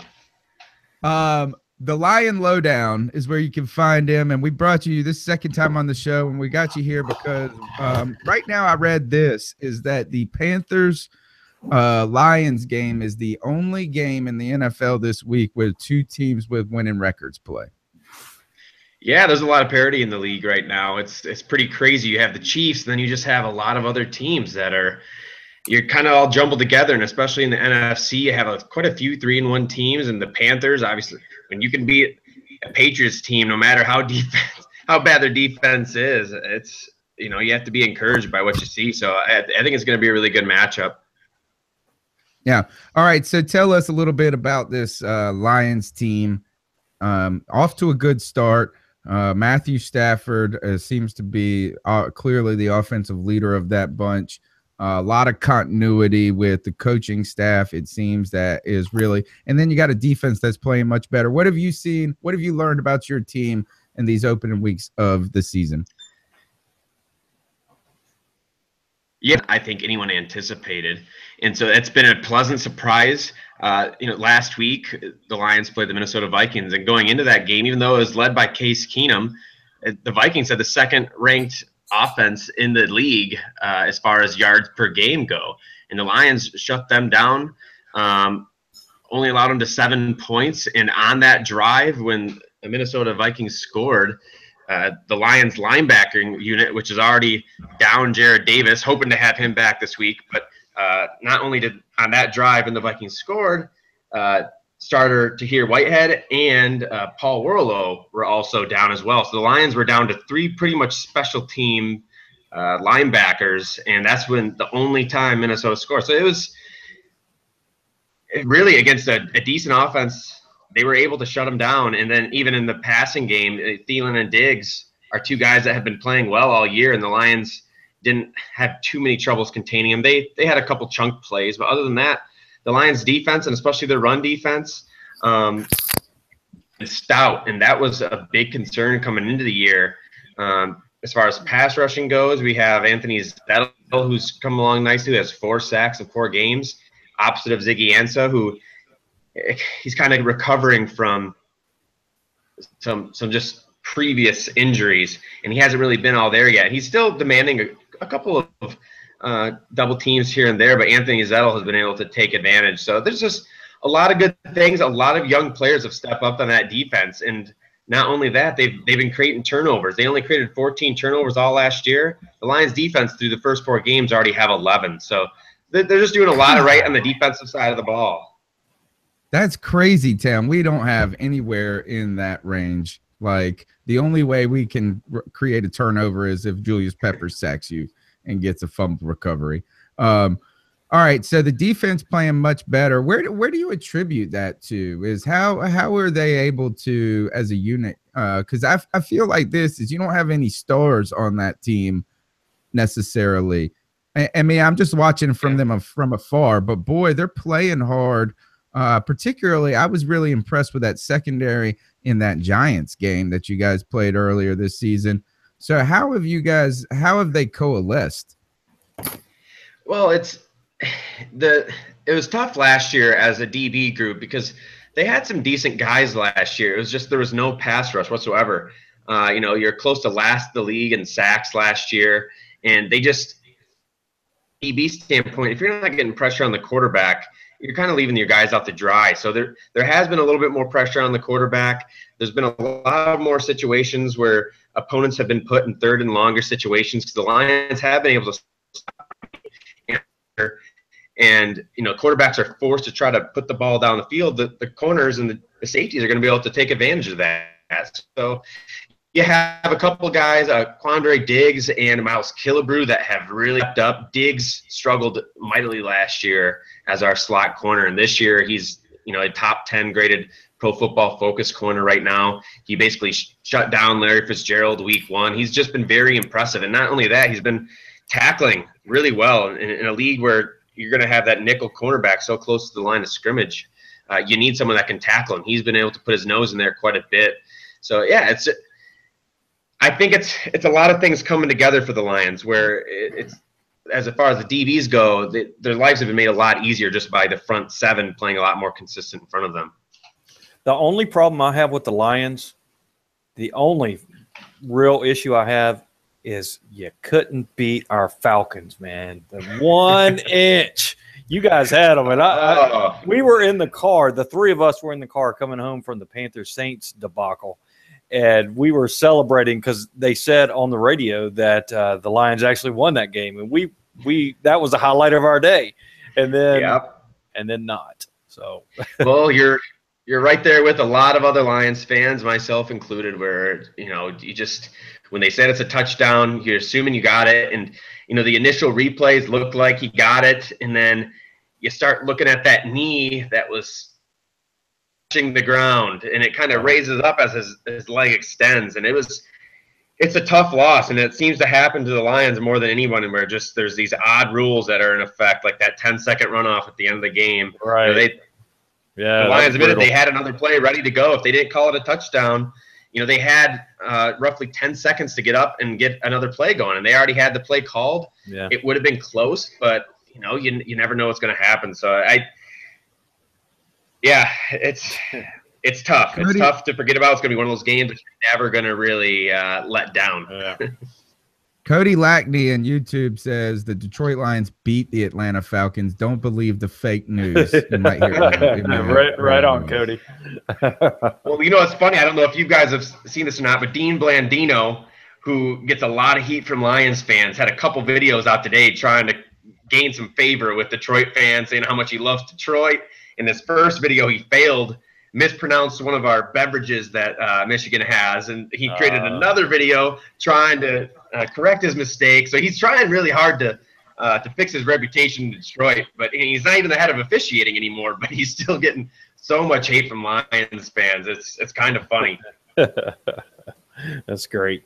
[SPEAKER 1] The Lion Lowdown is where you can find him, and we brought you this second time on the show, and we got you here because right now I read this is that the Panthers Lions game is the only game in the NFL this week where two teams with winning records play.
[SPEAKER 8] Yeah, there's a lot of parity in the league right now. It's pretty crazy. You have the Chiefs, and then you just have a lot of other teams that you're kind of all jumbled together, and especially in the NFC, you have quite a few 3-1 teams, and the Panthers, obviously, when you can beat a Patriots team, no matter how bad their defense is, it's you have to be encouraged by what you see. So I think it's going to be a really good matchup.
[SPEAKER 1] Yeah. All right. So tell us a little bit about this Lions team. Off to a good start. Matthew Stafford seems to be clearly the offensive leader of that bunch. A lot of continuity with the coaching staff, it seems, that is really – and then you got a defense that's playing much better. What have you seen? What have you learned about your team in these opening weeks of the season?
[SPEAKER 8] Yeah, I think anyone anticipated. And so it's been a pleasant surprise. Last week, the Lions played the Minnesota Vikings. And going into that game, even though it was led by Case Keenum, the Vikings had the second-ranked offense in the league as far as yards per game go. And the Lions shut them down, only allowed them to 7 points. And on that drive, when the Minnesota Vikings scored, the Lions linebacker unit, which is already down Jared Davis, hoping to have him back this week. But not only did on that drive and the Vikings scored, starter Tahir Whitehead and Paul Warlow were also down as well. So the Lions were down to 3 pretty much special team linebackers, and that's when the only time Minnesota scored. So it was really against a decent offense. They were able to shut them down. And then even in the passing game, Thielen and Diggs are two guys that have been playing well all year, and the Lions didn't have too many troubles containing them. They had a couple chunk plays, but other than that, the Lions defense, and especially their run defense, is stout, and that was a big concern coming into the year. As far as pass rushing goes, we have Anthony Zettel, who's come along nicely, who has 4 sacks in 4 games, opposite of Ziggy Ansah, who he's kind of recovering from some just previous injuries, and he hasn't really been all there yet. He's still demanding a couple of double teams here and there, but Anthony Zettel has been able to take advantage. So there's just a lot of good things. A lot of young players have stepped up on that defense, and not only that, they've been creating turnovers. They only created 14 turnovers all last year. The Lions defense through the first 4 games already have 11. So they're just doing a lot of right on the defensive side of the ball.
[SPEAKER 1] That's crazy, Tim. We don't have anywhere in that range. Like, the only way we can create a turnover is if Julius Peppers sacks you and gets a fumble recovery. All right, so the defense playing much better. Where do you attribute that to? Is how are they able to, as a unit? Because I feel like this is, you don't have any stars on that team necessarily. I mean, I'm just watching from them from afar, but boy, they're playing hard. Particularly, I was really impressed with that secondary in that Giants game that you guys played earlier this season. So how have they coalesced?
[SPEAKER 8] Well, it was tough last year as a DB group because they had some decent guys last year. It was just there was no pass rush whatsoever. You're close to last in the league in sacks last year, and they just DB standpoint, if you're not getting pressure on the quarterback, you're kind of leaving your guys out to dry. So there has been a little bit more pressure on the quarterback. There's been a lot more situations where opponents have been put in third and longer situations because the Lions have been able to stop. And quarterbacks are forced to try to put the ball down the field. The corners and the safeties are going to be able to take advantage of that. So you have a couple guys, Quandre Diggs and Miles Killebrew, that have really stepped up. Diggs struggled mightily last year as our slot corner, and this year he's a top 10 graded Pro Football Focus corner right now. He basically shut down Larry Fitzgerald week 1. He's just been very impressive, and not only that, he's been tackling really well in a league where you're going to have that nickel cornerback so close to the line of scrimmage. You need someone that can tackle him. He's been able to put his nose in there quite a bit. So yeah, I think it's a lot of things coming together for the Lions, where it's as far as the DBs go, their lives have been made a lot easier just by the front seven playing a lot more consistent in front of them.
[SPEAKER 7] The only problem I have with the Lions, the only real issue I have is you couldn't beat our Falcons, man. The 1 inch. You guys had them, and we were in the car. The three of us were in the car coming home from the Panthers Saints debacle. And we were celebrating because they said on the radio that the Lions actually won that game, and we that was the highlight of our day. And then not. So
[SPEAKER 8] well, you're right there with a lot of other Lions fans, myself included, where you just when they said it's a touchdown, you're assuming you got it, and the initial replays looked like he got it, and then you start looking at that knee that was the ground, and it kind of raises up as his leg extends, and it's a tough loss, and it seems to happen to the Lions more than anyone, where just there's these odd rules that are in effect, like that 10-second runoff at the end of the game.
[SPEAKER 7] Right.
[SPEAKER 8] The Lions admitted they had another play ready to go. If they didn't call it a touchdown, they had roughly 10 seconds to get up and get another play going, and they already had the play called.
[SPEAKER 7] Yeah.
[SPEAKER 8] It would have been close, but you never know what's going to happen. So it's tough. It's tough to forget about. It's going to be one of those games that you're never going to really let down.
[SPEAKER 7] Yeah.
[SPEAKER 1] Cody Lackney on YouTube says the Detroit Lions beat the Atlanta Falcons. Don't believe the fake news. You might hear
[SPEAKER 7] right on, Cody.
[SPEAKER 8] Well, it's funny. I don't know if you guys have seen this or not, but Dean Blandino, who gets a lot of heat from Lions fans, had a couple videos out today trying to gain some favor with Detroit fans, saying how much he loves Detroit. In this first video, he mispronounced one of our beverages that Michigan has, and he created another video trying to correct his mistake. So he's trying really hard to fix his reputation in Detroit, but he's not even the head of officiating anymore, but he's still getting so much hate from Lions fans. It's kind of funny.
[SPEAKER 7] That's great.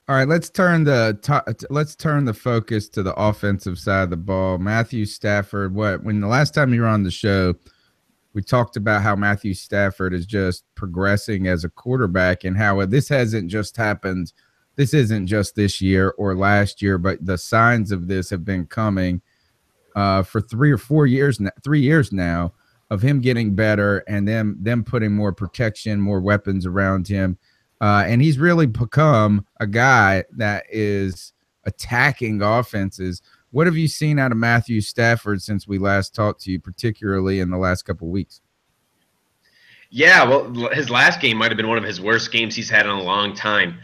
[SPEAKER 1] All right, let's turn the focus to the offensive side of the ball. Matthew Stafford, when the last time you were on the show, we talked about how Matthew Stafford is just progressing as a quarterback and how this hasn't just happened. This isn't just this year or last year, but the signs of this have been coming for 3 or 4 years now, 3 years now, of him getting better and them putting more protection, more weapons around him. And he's really become a guy that is attacking offenses. What have you seen out of Matthew Stafford since we last talked to you, particularly in the last couple of weeks?
[SPEAKER 8] Yeah, well, his last game might have been one of his worst games he's had in a long time.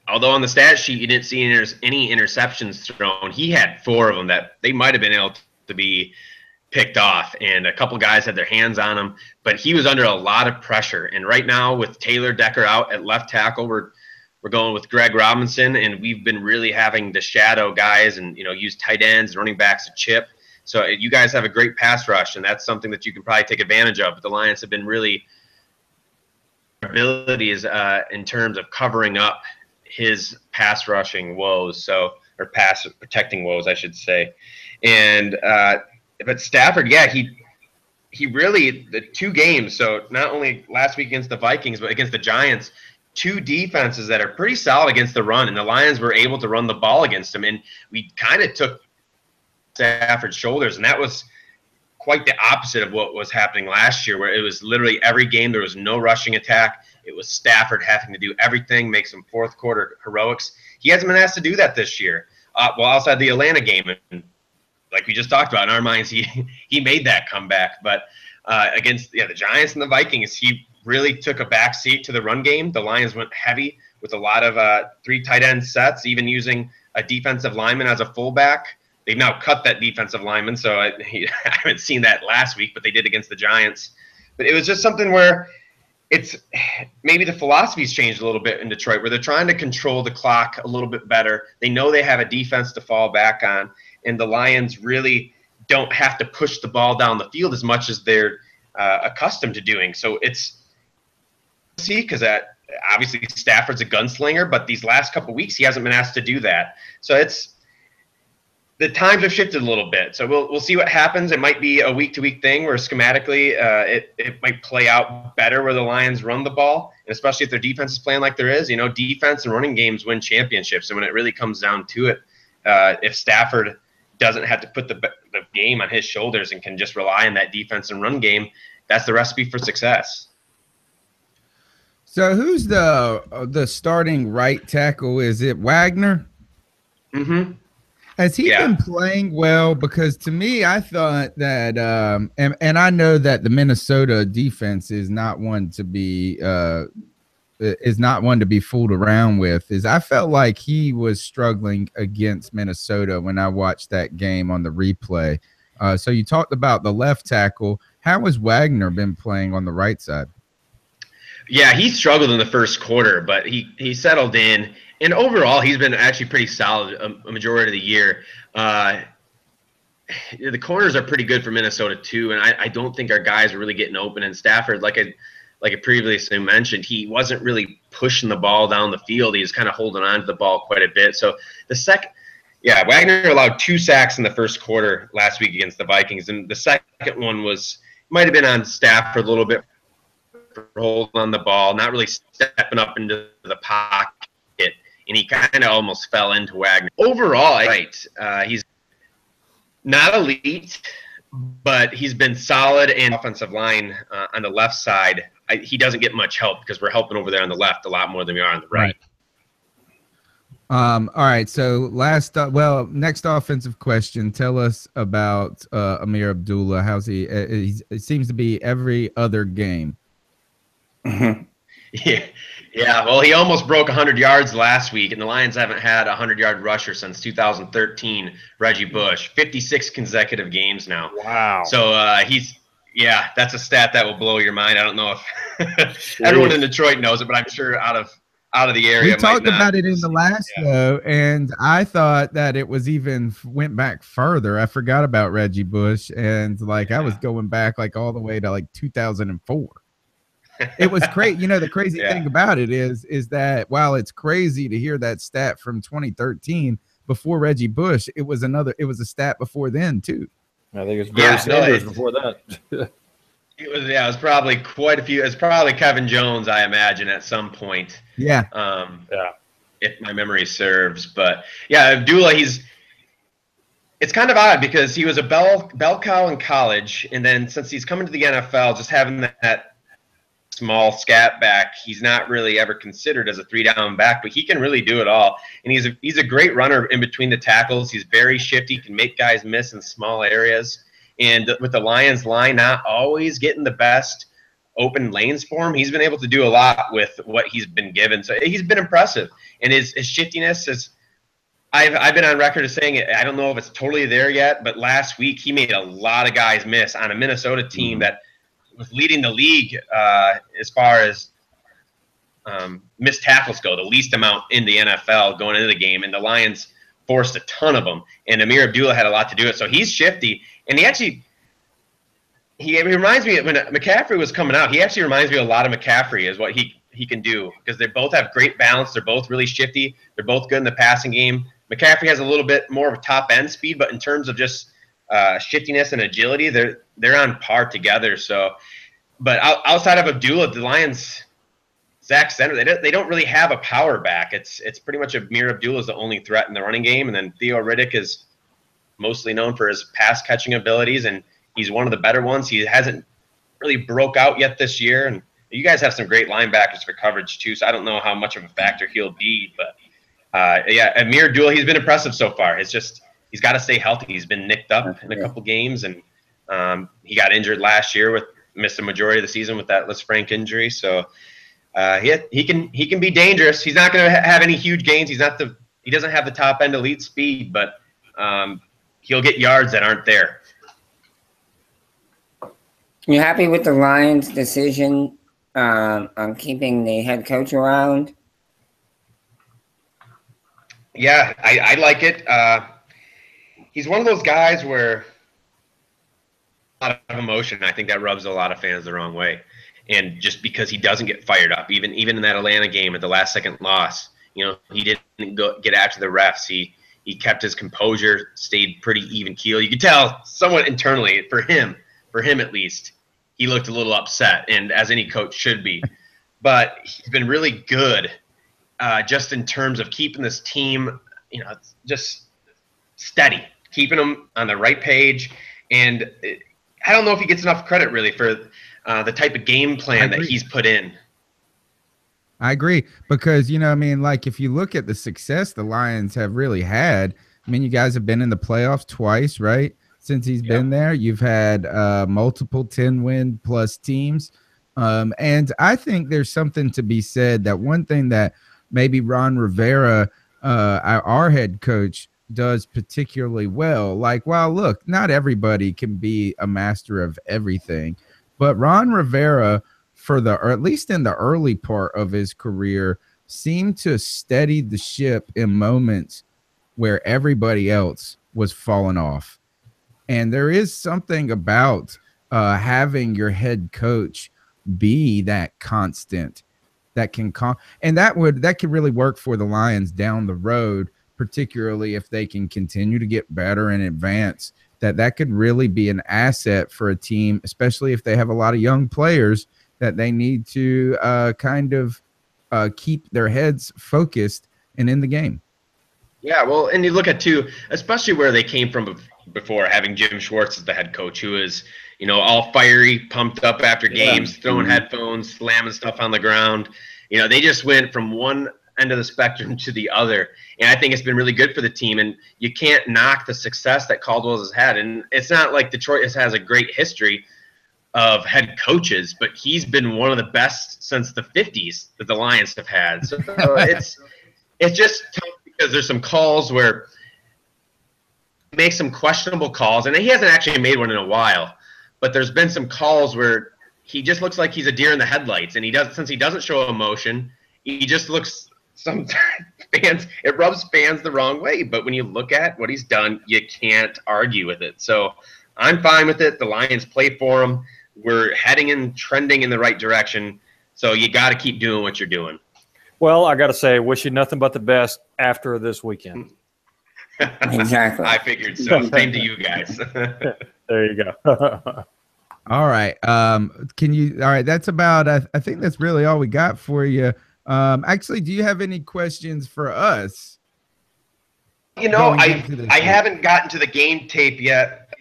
[SPEAKER 8] Although on the stat sheet you didn't see any interceptions thrown, he had 4 of them that they might have been able to be picked off, and a couple guys had their hands on him, but he was under a lot of pressure. And right now with Taylor Decker out at left tackle, we're going with Greg Robinson, and we've been really having to shadow guys and use tight ends and running backs to chip. So you guys have a great pass rush, and that's something that you can probably take advantage of. But the Lions have been really abilities in terms of covering up his pass rushing woes, or pass protecting woes, I should say. And but Stafford, yeah, he really, the 2 games, so not only last week against the Vikings, but against the Giants, 2 defenses that are pretty solid against the run, and the Lions were able to run the ball against them, and we kind of took Stafford's shoulders, and that was quite the opposite of what was happening last year, where it was literally every game there was no rushing attack. It was Stafford having to do everything, make some fourth quarter heroics. He hasn't been asked to do that this year. Well, outside the Atlanta game, and like we just talked about, in our minds, he made that comeback. But against the Giants and the Vikings, he really took a back seat to the run game. The Lions went heavy with a lot of 3 tight end sets, even using a defensive lineman as a fullback. They've now cut that defensive lineman, so I haven't seen that last week, but they did against the Giants. But it was just something where it's maybe the philosophy's changed a little bit in Detroit, where they're trying to control the clock a little bit better. They know they have a defense to fall back on, and the Lions really don't have to push the ball down the field as much as they're accustomed to doing. So it's because obviously Stafford's a gunslinger, but these last couple of weeks he hasn't been asked to do that. So the times have shifted a little bit. So we'll see what happens. It might be a week-to-week thing where schematically it might play out better where the Lions run the ball, and especially if their defense is playing like there is. Defense and running games win championships, and when it really comes down to it, if Stafford doesn't have to put the game on his shoulders and can just rely on that defense and run game, that's the recipe for success.
[SPEAKER 1] So who's the starting right tackle? Is it Wagner?
[SPEAKER 8] Mm-hmm.
[SPEAKER 1] Has he been playing well? Because to me, I thought that, and I know that the Minnesota defense is not one to be fooled around with. I felt like he was struggling against Minnesota when I watched that game on the replay. So you talked about the left tackle. How has Wagner been playing on the right side?
[SPEAKER 8] Yeah, he struggled in the first quarter, but he settled in. And overall, he's been actually pretty solid a majority of the year. The corners are pretty good for Minnesota too, and I don't think our guys are really getting open. And Stafford, like I previously mentioned, he wasn't really pushing the ball down the field. He was kind of holding on to the ball quite a bit. So Wagner allowed 2 sacks in the first quarter last week against the Vikings, and the second one might have been on Stafford a little bit for holding on the ball, not really stepping up into the pocket. And he kind of almost fell into Wagner. Overall, he's not elite, but he's been solid in offensive line on the left side. He doesn't get much help because we're helping over there on the left a lot more than we are on the right.
[SPEAKER 1] All right. So next offensive question. Tell us about Ameer Abdullah. How's he? It seems to be every other game.
[SPEAKER 8] Yeah. Well, he almost broke 100 yards last week, and the Lions haven't had a 100-yard rusher since 2013. Reggie Bush, 56 consecutive games now.
[SPEAKER 7] Wow.
[SPEAKER 8] So that's a stat that will blow your mind. I don't know if everyone in Detroit knows it, but I'm sure out of the area.
[SPEAKER 1] We talked about it in the last show, and I thought that it was even went back further. I forgot about Reggie Bush, and I was going back all the way to 2004. It was crazy. The crazy thing about it is that while it's crazy to hear that stat from 2013 before Reggie Bush, it was a stat before then too.
[SPEAKER 7] I think it was Barry Sanders before that.
[SPEAKER 8] It was probably quite a few. It's probably Kevin Jones, I imagine, at some point.
[SPEAKER 1] Yeah.
[SPEAKER 8] If my memory serves, but Abdullah, it's kind of odd because he was a bell cow in college, and then since he's coming to the NFL, just having that small scat back, he's not really ever considered as a 3-down back, but he can really do it all. And he's a great runner in between the tackles. He's very shifty, can make guys miss in small areas. And with the Lions line not always getting the best open lanes for him, he's been able to do a lot with what he's been given. So he's been impressive. And his shiftiness is, I've been on record as saying it. I don't know if it's totally there yet, but last week he made a lot of guys miss on a Minnesota team that was leading the league as far as missed tackles go, the least amount in the NFL going into the game, and the Lions forced a ton of them, and Ameer Abdullah had a lot to do it. So he's shifty, and he reminds me when McCaffrey was coming out, he actually reminds me a lot of McCaffrey is what he can do, because they both have great balance. They're both really shifty. They're both good in the passing game. McCaffrey has a little bit more of a top end speed, but in terms of just shiftiness and agility, they're on par together. So, but outside of Abdullah, the Lions, Zach Center, they don't really have a power back. It's pretty much Ameer Abdullah is the only threat in the running game, and then Theo Riddick is mostly known for his pass catching abilities, and He's one of the better ones. He hasn't really broke out yet this year, and you guys have some great linebackers for coverage too. So I don't know how much of a factor he'll be, but Amir Abdul, he's been impressive so far. It's just he's got to stay healthy. He's been nicked up in a couple games, and he got injured last year missed the majority of the season with that Lisfranc injury. So he can be dangerous. He's not going to have any huge gains. He doesn't have the top end elite speed, but he'll get yards that aren't there.
[SPEAKER 6] You happy with the Lions' decision on keeping the head coach around?
[SPEAKER 8] Yeah, I like it. He's one of those guys where a lot of emotion. I think that rubs a lot of fans the wrong way. And just because he doesn't get fired up, even in that Atlanta game at the last second loss, he didn't get after the refs. He kept his composure, stayed pretty even keel. You could tell somewhat internally for him at least, he looked a little upset, and as any coach should be. But he's been really good just in terms of keeping this team, just steady, keeping them on the right page. And I don't know if he gets enough credit really for the type of game plan that he's put in.
[SPEAKER 1] I agree because, if you look at the success the Lions have really had, you guys have been in the playoffs twice, right? Since he's been there, you've had multiple 10-win plus teams. And I think there's something to be said that one thing that maybe Ron Rivera, our head coach, does particularly well. Look, not everybody can be a master of everything, but Ron Rivera, or at least in the early part of his career, seemed to steady the ship in moments where everybody else was falling off. And there is something about having your head coach be that constant that can and that could really work for the Lions down the road, particularly if they can continue to get better and advance. That could really be an asset for a team, especially if they have a lot of young players that they need to keep their heads focused and in the game.
[SPEAKER 8] Yeah, well, and you look at too, especially where they came from before, having Jim Schwartz as the head coach, who is, all fiery, pumped up after games, throwing headphones, slamming stuff on the ground. They just went from one end of the spectrum to the other, and I think it's been really good for the team. And you can't knock the success that Caldwell has had. And it's not like Detroit has a great history of head coaches, but he's been one of the best since the 50s that the Lions have had. So it's just tough because there's some calls where he makes some questionable calls, and he hasn't actually made one in a while, but there's been some calls where he just looks like he's a deer in the headlights, and since he doesn't show emotion, he just looks sometimes it rubs fans the wrong way. But when you look at what he's done, you can't argue with it. So I'm fine with it. The Lions play for him. We're trending in the right direction. So you got to keep doing what you're doing.
[SPEAKER 7] Well, I got to say, wish you nothing but the best after this weekend.
[SPEAKER 6] Exactly.
[SPEAKER 8] I figured so. Same to you guys.
[SPEAKER 7] There you go.
[SPEAKER 1] All right. All right. That's about, I think that's really all we got for you. Actually, do you have any questions for us?
[SPEAKER 8] I haven't gotten to the game tape yet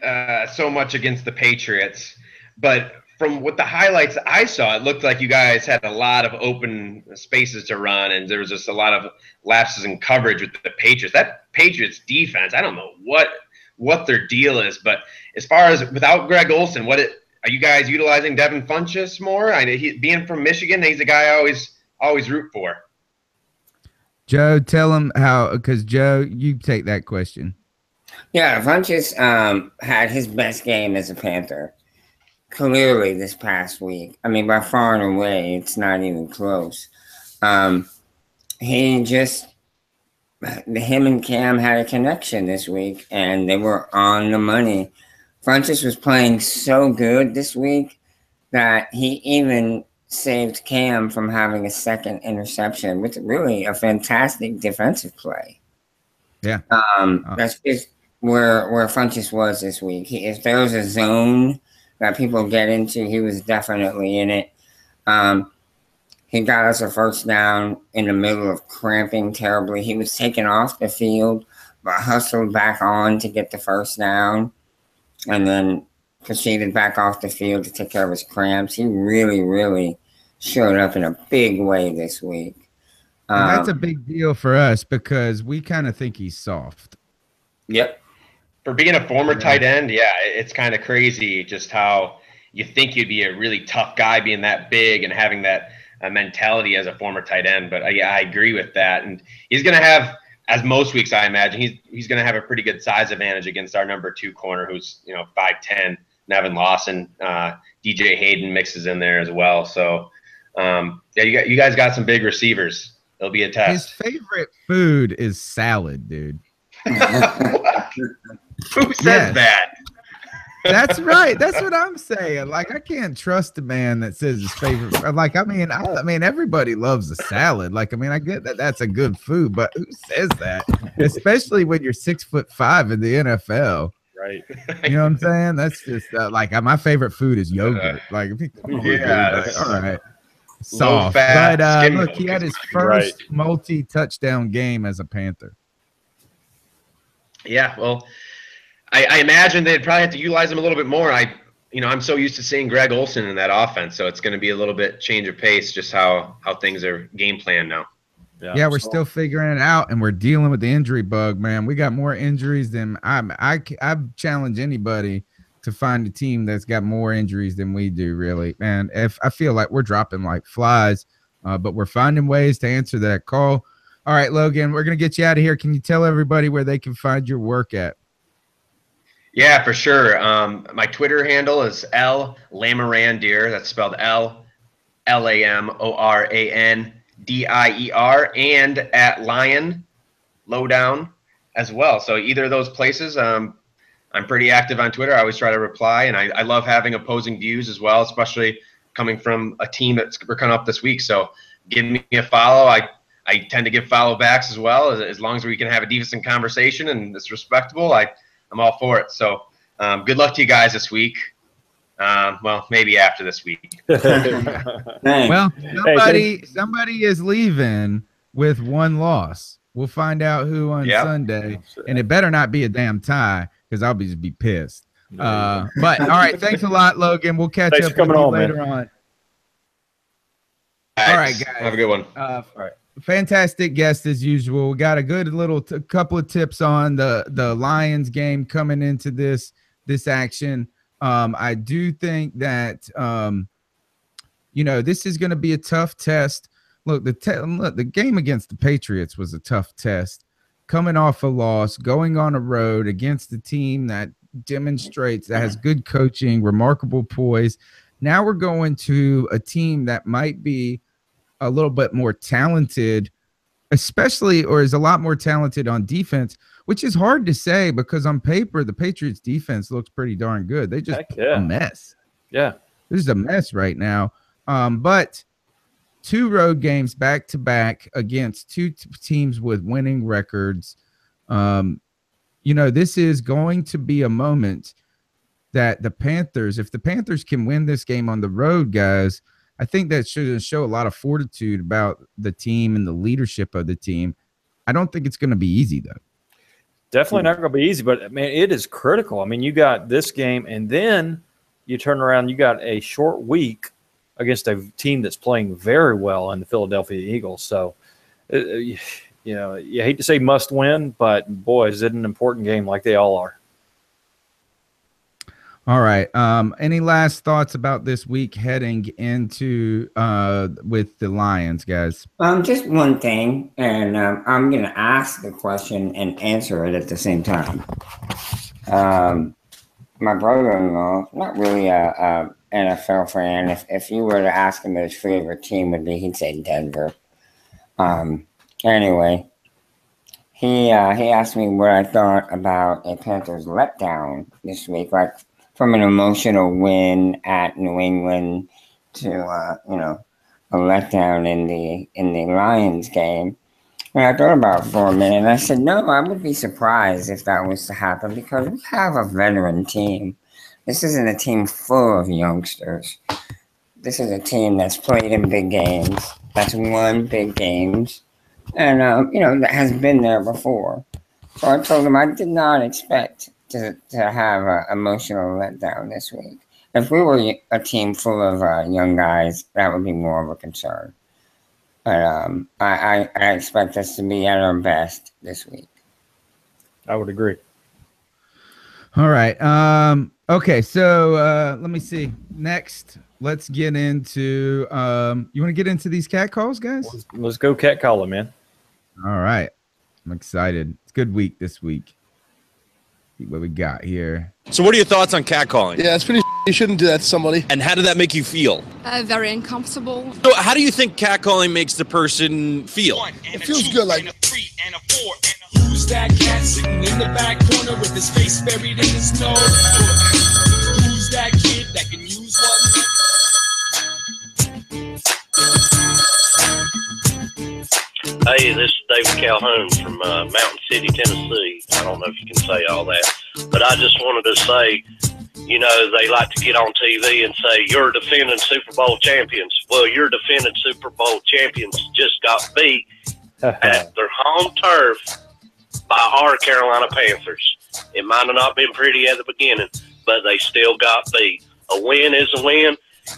[SPEAKER 8] so much against the Patriots, but from what the highlights I saw, it looked like you guys had a lot of open spaces to run, and there was just a lot of lapses in coverage with the Patriots. That Patriots defense, I don't know what their deal is, but as far as without Greg Olsen, are you guys utilizing Devin Funchess more? I know being from Michigan, he's a guy I always root for.
[SPEAKER 1] Joe, tell him how, because Joe, you take that question.
[SPEAKER 6] Yeah, Funchess had his best game as a Panther. Clearly this past week. I mean, by far and away, it's not even close. Him and Cam had a connection this week, and they were on the money. Funchess was playing so good this week that he even saved Cam from having a second interception with really a fantastic defensive play.
[SPEAKER 1] Yeah.
[SPEAKER 6] That's just where Funchess was this week. If there was a zone that people get into, he was definitely in it. He got us a first down in the middle of cramping terribly. He was taken off the field, but hustled back on to get the first down, and then proceeded back off the field to take care of his cramps. He really, really showed up in a big way this week.
[SPEAKER 1] And that's a big deal for us because we kind of think he's soft.
[SPEAKER 6] Yep.
[SPEAKER 8] For being a former tight end, yeah, it's kind of crazy just how you think you'd be a really tough guy being that big and having that mentality as a former tight end. But yeah, I agree with that. And he's going to have, as most weeks I imagine, he's going to have a pretty good size advantage against our number 2 corner, who's 5'10", Nevin Lawson. DJ Hayden mixes in there as well. So yeah, you guys got some big receivers. It'll be a test.
[SPEAKER 1] His favorite food is salad, dude.
[SPEAKER 8] Who says that?
[SPEAKER 1] That's right. That's what I'm saying. Like, I can't trust a man that says his favorite. Like, I mean, everybody loves a salad. Like, I mean, I get that that's a good food, but who says that? Especially when you're 6'5" in the NFL.
[SPEAKER 7] Right.
[SPEAKER 1] You know what I'm saying? That's just like my favorite food is yogurt. Like,
[SPEAKER 8] Yeah.
[SPEAKER 1] All right. Soft.
[SPEAKER 8] Fat,
[SPEAKER 1] But look, he had his first multi-touchdown game as a Panther.
[SPEAKER 8] Yeah, well, I imagine they'd probably have to utilize him a little bit more. I'm so used to seeing Greg Olsen in that offense, so it's going to be a little bit change of pace, just how things are game planned now.
[SPEAKER 1] Yeah, we're still figuring it out, and we're dealing with the injury bug, man. We got more injuries than I challenge anybody to find a team that's got more injuries than we do, really, man. If I feel like we're dropping like flies, but we're finding ways to answer that call. All right, Logan, we're going to get you out of here. Can you tell everybody where they can find your work at?
[SPEAKER 8] Yeah, for sure. My Twitter handle is L Lamorandier. That's spelled LAMORANDIER, and at Lion Lowdown as well. So either of those places, I'm pretty active on Twitter. I always try to reply, and I love having opposing views as well, especially coming from a team we're coming up this week. So give me a follow. I tend to give follow backs as well, as long as we can have a decent conversation and it's respectable. I'm all for it. So good luck to you guys this week. Well, maybe after this week.
[SPEAKER 1] Well, somebody is leaving with one loss. We'll find out who on Sunday, and it better not be a damn tie because I'll just be pissed. But all right, thanks a lot, Logan. We'll catch up with you later on. All right, guys.
[SPEAKER 8] Have a good one.
[SPEAKER 1] All right. Fantastic guest as usual. We got a good little couple of tips on the Lions game coming into this action. I do think that this is going to be a tough test. Look, the game against the Patriots was a tough test. Coming off a loss, going on a road against a team that demonstrates that has good coaching, remarkable poise. Now we're going to a team that might be a little bit more talented, especially, or is a lot more talented on defense, which is hard to say because on paper the Patriots defense looks pretty darn good. They just a mess.
[SPEAKER 7] Yeah,
[SPEAKER 1] this is a mess right now. But 2 road games back to back against 2 teams with winning records. This is going to be a moment that the Panthers, if the Panthers can win this game on the road, guys, I think that should show a lot of fortitude about the team and the leadership of the team. I don't think it's going to be easy, though.
[SPEAKER 7] Definitely not going to be easy, but, man, it is critical. I mean, you got this game, and then you turn around, you got a short week against a team that's playing very well in the Philadelphia Eagles. So, you hate to say must win, but, boy, is it an important game like they all are.
[SPEAKER 1] All right. Any last thoughts about this week heading into with the Lions, guys?
[SPEAKER 6] Just one thing, and I'm going to ask the question and answer it at the same time. My brother-in-law, not really a NFL fan. If you were to ask him what his favorite team would be, he'd say Denver. Anyway, he asked me what I thought about a Panthers letdown this week, like from an emotional win at New England to a letdown in the Lions game. And I thought about it for a minute, and I said, no, I would be surprised if that was to happen because we have a veteran team. This isn't a team full of youngsters. This is a team that's played in big games, that's won big games, and, that has been there before. So I told him I did not expect to have an emotional letdown this week. If we were a team full of young guys, that would be more of a concern. But I expect us to be at our best this week.
[SPEAKER 7] I would agree.
[SPEAKER 1] All right. Okay, so let me see. Next, let's get into you want to get into these cat calls, guys?
[SPEAKER 7] Let's go cat calling, man.
[SPEAKER 1] All right. I'm excited. It's a good week this week. See what we got here.
[SPEAKER 9] So what are your thoughts on catcalling?
[SPEAKER 10] Yeah, it's pretty. You shouldn't do that to somebody.
[SPEAKER 9] And how did that make you feel?
[SPEAKER 11] Very uncomfortable.
[SPEAKER 9] So how do you think catcalling makes the person feel?
[SPEAKER 10] It feels good, like.
[SPEAKER 12] Who's that cat sitting in the back corner with his face buried in his nose? Who's that kid that can use one?
[SPEAKER 13] Hey, this is David Calhoun from Mountain City, Tennessee. I don't know if you can say all that, but I just wanted to say, you know, they like to get on TV and say, you're defending Super Bowl champions. Well, your defending Super Bowl champions just got beat at their home turf by our Carolina Panthers. It might have not been pretty at the beginning, but they still got beat. A win is a win.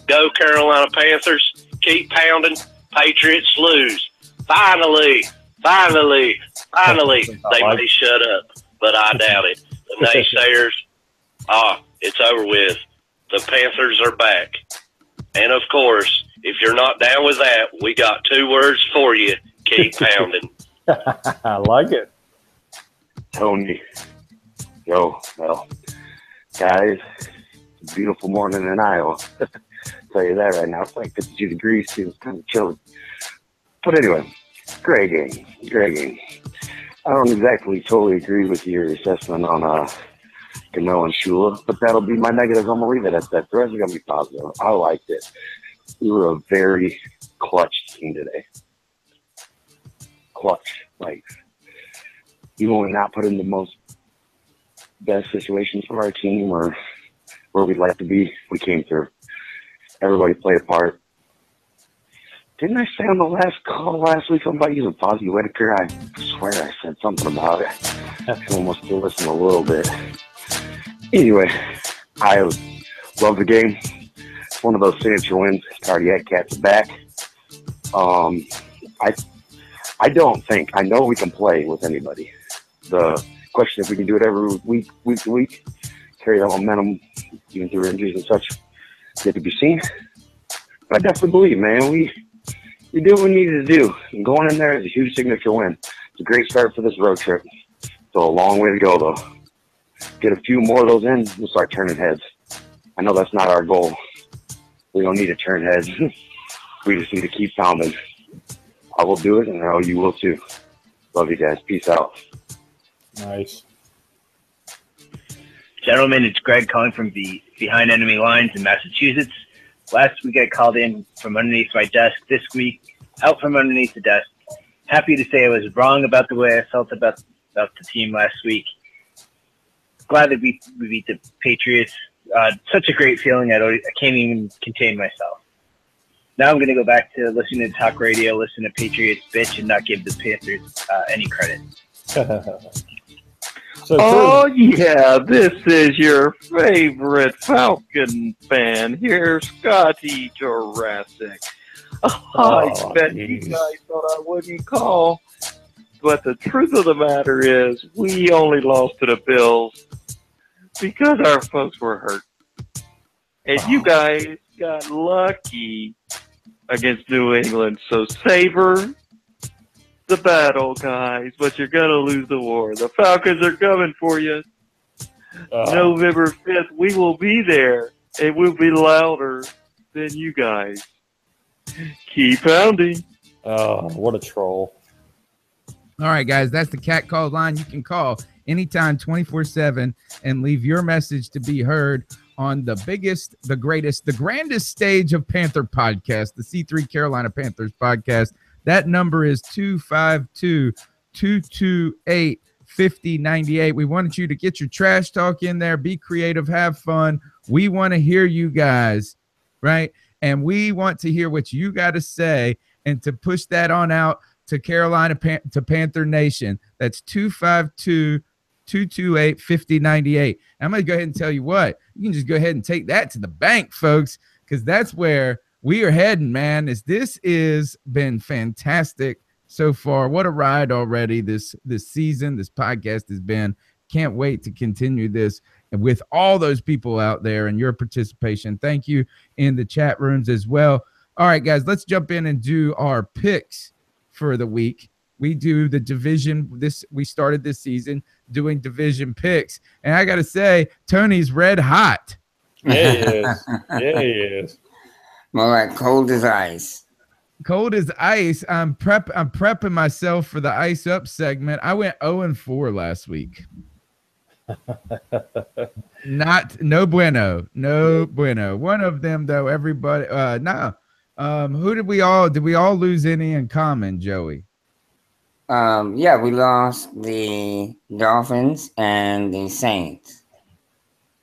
[SPEAKER 13] Go Carolina Panthers. Keep pounding. Patriots lose. Finally, they may shut up, but I doubt it. The naysayers, it's over with. The Panthers are back. And, of course, if you're not down with that, we got 2 words for you. Keep pounding.
[SPEAKER 7] I like it.
[SPEAKER 14] Tony. Yo, well, guys, it's a beautiful morning in Iowa. I'll tell you that right now. It's like 52 degrees, too. It's kind of chilly. But anyway, great game. I don't exactly totally agree with your assessment on Cano and Shula, but that'll be my negatives. I'm going to leave it at that. The rest is going to be positive. I liked it. We were a very clutch team today. Clutch. Like, even when we're not put in the most best situations for our team or where we'd like to be, we came through. Everybody played a part. Didn't I say on the last call last week something about using Fozzie Whitaker? I swear I said something about it. Someone must have listened a little bit. Anyway, I love the game. It's one of those signature wins. Cardiac Cats back. I don't think, I know we can play with anybody. The question if we can do it every week to week, carry that momentum, even through injuries and such, yet to be seen. But I definitely believe, man, we did what we needed to do. And going in there is a huge signature win. It's a great start for this road trip. Still a long way to go, though. Get a few more of those in, we'll start turning heads. I know that's not our goal. We don't need to turn heads. We just need to keep pounding. I will do it, and I know you will too. Love you guys. Peace out.
[SPEAKER 7] Nice.
[SPEAKER 15] Gentlemen, it's Greg calling from the Behind Enemy Lines in Massachusetts. Last week I called in from underneath my desk. This week, out from underneath the desk. Happy to say I was wrong about the way I felt about the team last week. Glad that we beat the Patriots. Such a great feeling. I can't even contain myself. Now I'm going to go back to listening to talk radio, listen to Patriots bitch, and not give the Panthers any credit.
[SPEAKER 16] Yeah, this is your favorite Falcon fan here, Scotty Jurassic. I bet you guys thought I wouldn't call, but the truth of the matter is we only lost to the Bills because our folks were hurt. And you guys got lucky against New England, so savor the battle, guys, but you're going to lose the war. The Falcons are coming for you. November 5th, we will be there, and we'll be louder than you guys. Keep pounding.
[SPEAKER 7] Oh, what a troll.
[SPEAKER 1] All right, guys, that's the cat call line. You can call anytime 24/7 and leave your message to be heard on the biggest, the greatest, the grandest stage of Panther podcast, the C3 Carolina Panthers podcast. That number is 252-228-5098. We wanted you to get your trash talk in there, be creative, have fun. We want to hear you guys, right? And we want to hear what you got to say and to push that on out to Carolina, to Panther Nation. That's 228-5098. I'm going to go ahead and tell you what, you can just go ahead and take that to the bank, folks, because that's where we are heading, man. This is been fantastic so far. What a ride already this season. This podcast has been. Can't wait to continue this with all those people out there and your participation. Thank you in the chat rooms as well. All right, guys, let's jump in and do our picks for the week. We do the division. We started this season doing division picks, and I got to say, Tony's red hot.
[SPEAKER 7] Yeah, he is. Yeah, he is.
[SPEAKER 6] More like cold as ice.
[SPEAKER 1] Cold as ice. I'm prepping myself for the ice up segment. I went 0-4 last week. No bueno. One of them though, everybody. No. Who did we all lose any in common, Joey?
[SPEAKER 6] Yeah, we lost the Dolphins and the Saints.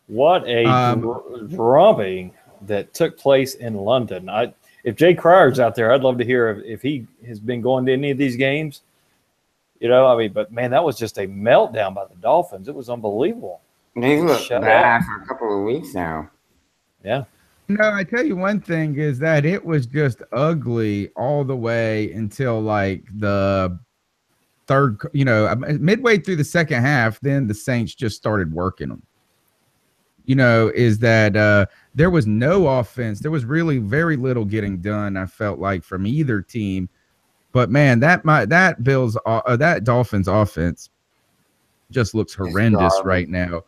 [SPEAKER 7] What a drubbing that took place in London. If Jay Cryer's out there, I'd love to hear if he has been going to any of these games. But man, that was just a meltdown by the Dolphins. It was unbelievable.
[SPEAKER 6] They've looked bad for a couple of weeks now.
[SPEAKER 7] Yeah.
[SPEAKER 1] I tell you one thing is that it was just ugly all the way until like the third, midway through the second half, then the Saints just started working them. Is that there was no offense. There was really very little getting done, I felt like, from either team. But man, that Dolphins offense just looks horrendous right now.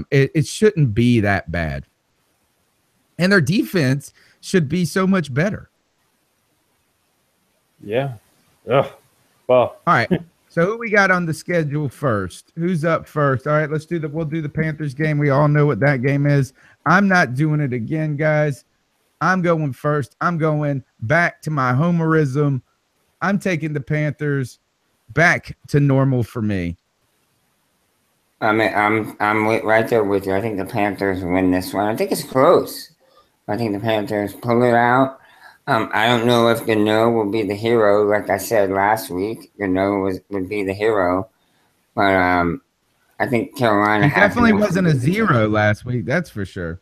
[SPEAKER 1] It shouldn't be that bad, and their defense should be so much better.
[SPEAKER 7] Yeah. Ugh. Well,
[SPEAKER 1] all right. So who we got on the schedule first? Who's up first? All right, we'll do the Panthers game. We all know what that game is. I'm not doing it again, guys. I'm going first. I'm going back to my homerism. I'm taking the Panthers back to normal for me.
[SPEAKER 6] I'm right there with you. I think the Panthers win this one. I think it's close. I think the Panthers pull it out. I don't know if Gano will be the hero, like I said last week. Gano would be the hero, but I think Carolina
[SPEAKER 1] definitely wasn't a zero last week. That's for sure.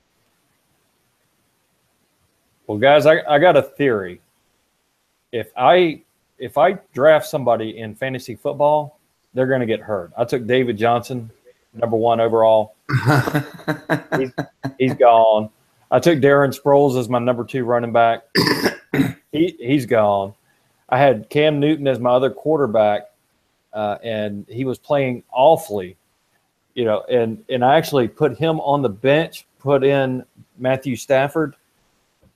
[SPEAKER 7] Well, guys, I got a theory. If I draft somebody in fantasy football, they're going to get hurt. I took David Johnson, #1 overall. He's gone. I took Darren Sproles as my #2 running back. He's gone. I had Cam Newton as my other quarterback, and he was playing awfully, and I actually put him on the bench, put in Matthew Stafford.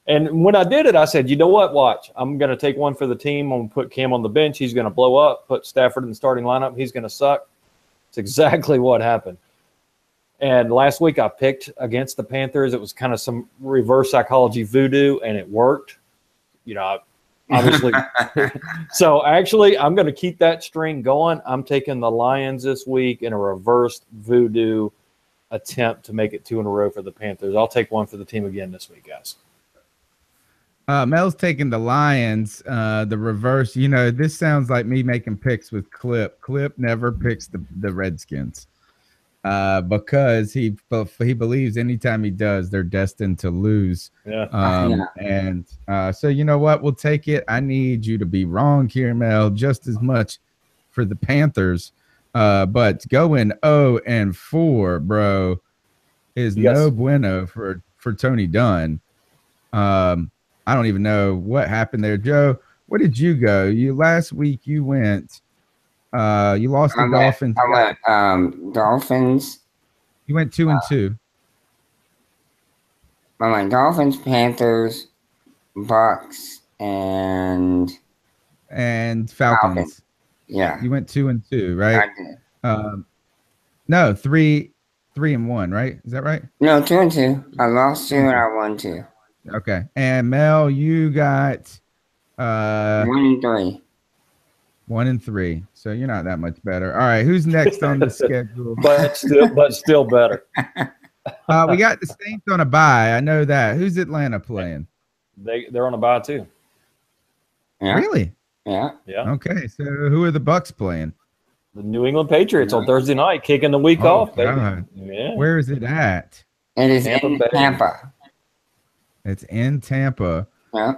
[SPEAKER 7] And when I did it, I said, you know what? Watch. I'm going to take one for the team. I'm going to put Cam on the bench. He's going to blow up. Put Stafford in the starting lineup. He's going to suck. It's exactly what happened. And last week I picked against the Panthers. It was kind of some reverse psychology voodoo, and it worked. Obviously. So actually, I'm going to keep that string going. I'm taking the Lions this week in a reverse voodoo attempt to make it 2 in a row for the Panthers. I'll take one for the team again this week, guys.
[SPEAKER 1] Mel's taking the Lions, the reverse. This sounds like me making picks with Clip. Clip never picks the Redskins because he believes anytime he does, they're destined to lose.
[SPEAKER 7] Yeah.
[SPEAKER 1] And so you know what? We'll take it. I need you to be wrong here, Mel, just as much for the Panthers. But going 0-4, bro, is no bueno for Tony Dunn. I don't even know what happened there. Joe, where did you go? Last week you went you lost the Dolphins.
[SPEAKER 6] I went Dolphins.
[SPEAKER 1] You went 2-2.
[SPEAKER 6] I went Dolphins, Panthers, Bucks, and
[SPEAKER 1] Falcons.
[SPEAKER 6] Yeah.
[SPEAKER 1] You went 2-2, right?
[SPEAKER 6] I did.
[SPEAKER 1] No, 3-1, right? Is that right?
[SPEAKER 6] No, 2-2. I lost 2 and I won 2.
[SPEAKER 1] Okay. And Mel, you got
[SPEAKER 6] 1-3.
[SPEAKER 1] 1-3. So you're not that much better. All right. Who's next on the schedule?
[SPEAKER 7] But still better.
[SPEAKER 1] We got the Saints on a bye. I know that. Who's Atlanta playing?
[SPEAKER 7] They're on a bye too.
[SPEAKER 6] Yeah.
[SPEAKER 1] Really?
[SPEAKER 6] Yeah.
[SPEAKER 7] Yeah.
[SPEAKER 1] Okay. So who are the Bucks playing?
[SPEAKER 7] The New England Patriots on Thursday night, kicking the week off, baby.
[SPEAKER 1] God.
[SPEAKER 7] Yeah.
[SPEAKER 1] Where is it at?
[SPEAKER 6] It is
[SPEAKER 7] Tampa
[SPEAKER 6] in
[SPEAKER 7] Bay.
[SPEAKER 6] Tampa.
[SPEAKER 1] It's in Tampa.
[SPEAKER 6] Yeah.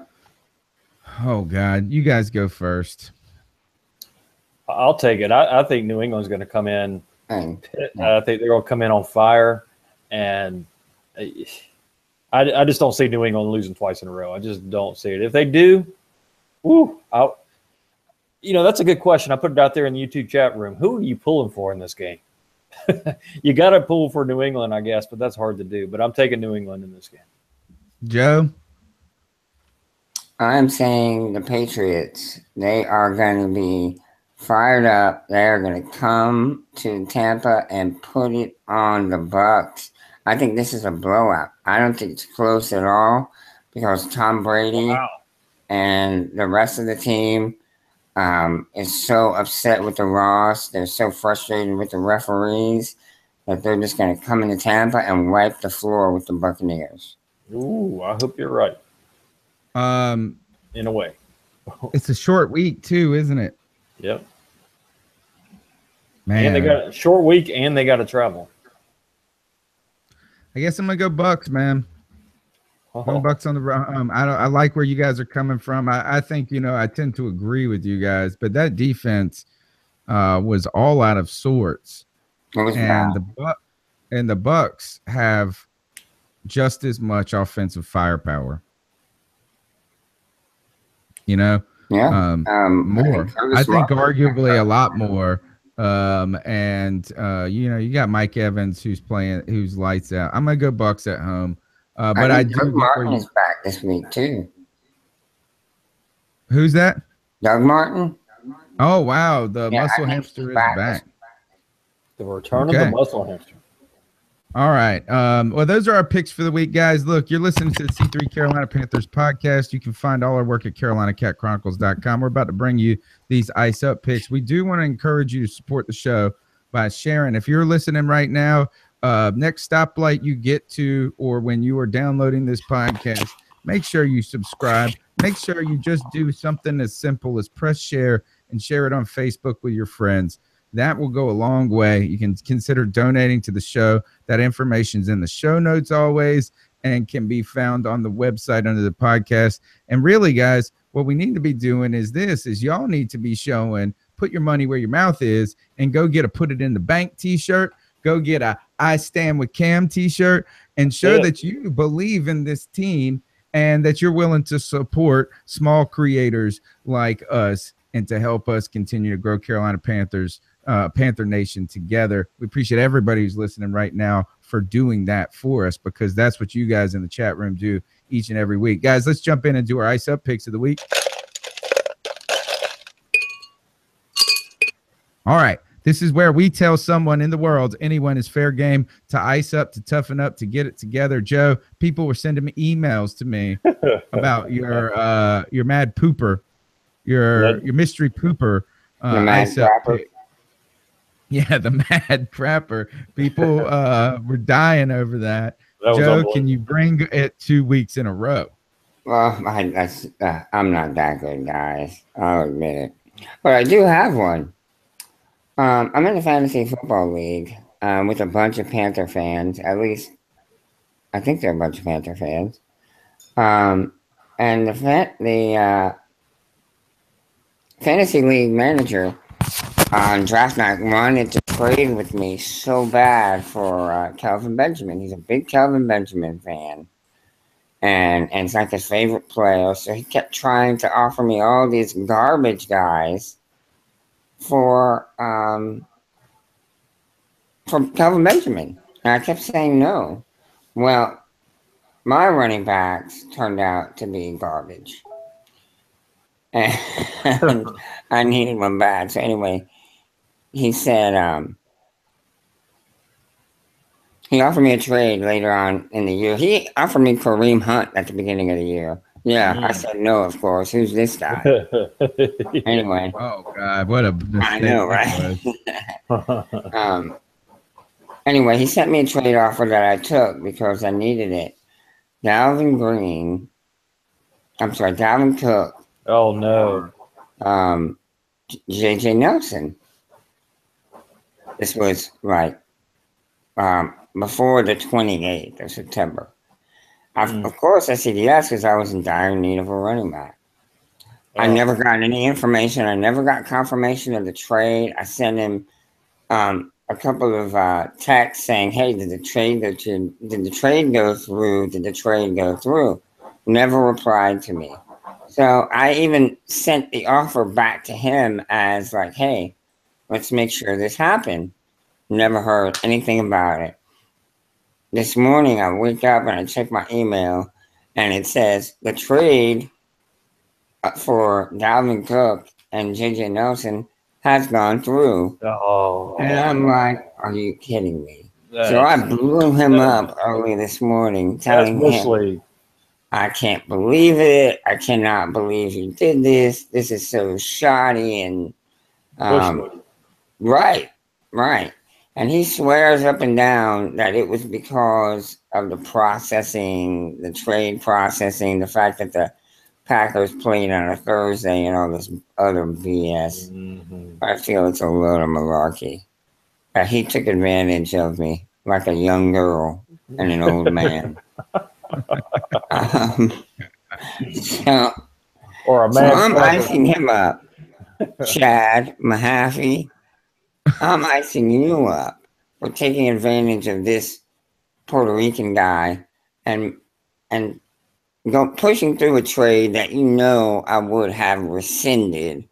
[SPEAKER 1] Oh God, you guys go first.
[SPEAKER 7] I'll take it. I think New England's going to come in. I think they're going to come in on fire, and I just don't see New England losing twice in a row. I just don't see it. If they do, that's a good question. I put it out there in the YouTube chat room. Who are you pulling for in this game? You got to pull for New England, I guess, but that's hard to do. But I'm taking New England in this game.
[SPEAKER 1] Joe?
[SPEAKER 6] I'm saying the Patriots, they are going to be fired up. They're going to come to Tampa and put it on the Bucs. I think this is a blowout. I don't think it's close at all because Tom Brady and the rest of the team is so upset with the Ross. They're so frustrated with the referees that they're just going to come into Tampa and wipe the floor with the Buccaneers.
[SPEAKER 7] Ooh, I hope you're right. In a way.
[SPEAKER 1] It's a short week too, isn't it?
[SPEAKER 7] Yep.
[SPEAKER 1] Man.
[SPEAKER 7] And they got a short week and they got to travel.
[SPEAKER 1] I guess I'm gonna go Bucks, man. Going Bucks on the I like where you guys are coming from. I think I tend to agree with you guys, but that defense was all out of sorts, and the Bucks have just as much offensive firepower.
[SPEAKER 6] Yeah.
[SPEAKER 1] More. I think arguably a lot more. You got Mike Evans who's lights out. I'm gonna go Bucks at home. But I do
[SPEAKER 6] Doug Martin is back this week too.
[SPEAKER 1] Who's that?
[SPEAKER 6] Doug Martin.
[SPEAKER 1] Oh wow, the muscle hamster is back.
[SPEAKER 7] The return of the muscle hamster.
[SPEAKER 1] All right. Well, those are our picks for the week, guys. Look, you're listening to the C3 Carolina Panthers podcast. You can find all our work at CarolinaCatChronicles.com. We're about to bring you these ice up picks. We do want to encourage you to support the show by sharing. If you're listening right now, next stoplight you get to, or when you are downloading this podcast, make sure you subscribe. Make sure you just do something as simple as press share and share it on Facebook with your friends. That will go a long way. You can consider donating to the show. That information's in the show notes always and can be found on the website under the podcast. And really, guys, what we need to be doing is y'all need to be showing, put your money where your mouth is, and go get a Put It in the Bank t-shirt. Go get a I Stand with Cam t-shirt and show that you believe in this team and that you're willing to support small creators like us and to help us continue to grow Carolina Panthers, Panther Nation together. We appreciate everybody who's listening right now for doing that for us, because that's what you guys in the chat room do each and every week. Guys, let's jump in and do our ice up picks of the week. All right. This is where we tell someone in the world, anyone is fair game to ice up, to toughen up, to get it together. Joe, people were sending me emails to me about your mad pooper, your mystery pooper ice up pick. Yeah, the mad crapper. People were dying over that. Joe, can you bring it 2 weeks in a row?
[SPEAKER 6] Well, I'm not that good, guys. I'll admit it. But I do have one. I'm in a fantasy football league with a bunch of Panther fans. At least, I think they're a bunch of Panther fans. And the fantasy league manager on draft night wanted to trade with me so bad for Kelvin Benjamin. He's a big Kelvin Benjamin fan. And it's like his favorite player. So he kept trying to offer me all these garbage guys for Kelvin Benjamin. And I kept saying no. Well, my running backs turned out to be garbage. And I needed one bad. So anyway, he said he offered me a trade later on in the year. He offered me Kareem Hunt at the beginning of the year. Yeah, I said no, of course. Who's this guy? Anyway.
[SPEAKER 1] Oh, God, what a mistake.
[SPEAKER 6] I know, right? Anyway, he sent me a trade offer that I took because I needed it. Dalvin Cook.
[SPEAKER 7] Oh, no.
[SPEAKER 6] J.J. Nelson. This was like before the 28th of September. Of course, I said yes because I was in dire need of a running back. I never got any information. I never got confirmation of the trade. I sent him a couple of texts saying, "Hey, did the trade go through? Did the trade go through?" Never replied to me. So I even sent the offer back to him as like, "Hey, let's make sure this happened." Never heard anything about it. This morning, I wake up and I check my email, and it says the trade for Dalvin Cook and J.J. Nelson has gone through.
[SPEAKER 7] Oh.
[SPEAKER 6] And I'm like, are you kidding me? So I blew him up early this morning, telling him, I can't believe it. I cannot believe you did this. This is so shoddy. And right. And he swears up and down that it was because of the processing, the trade processing, the fact that the Packers played on a Thursday and all this other BS. I feel it's a load of malarkey. He took advantage of me like a young girl and an old man.
[SPEAKER 7] Or a man.
[SPEAKER 6] So I'm icing him up. Chad Mahaffey, I'm icing you up for taking advantage of this Puerto Rican guy and pushing through a trade that I would have rescinded,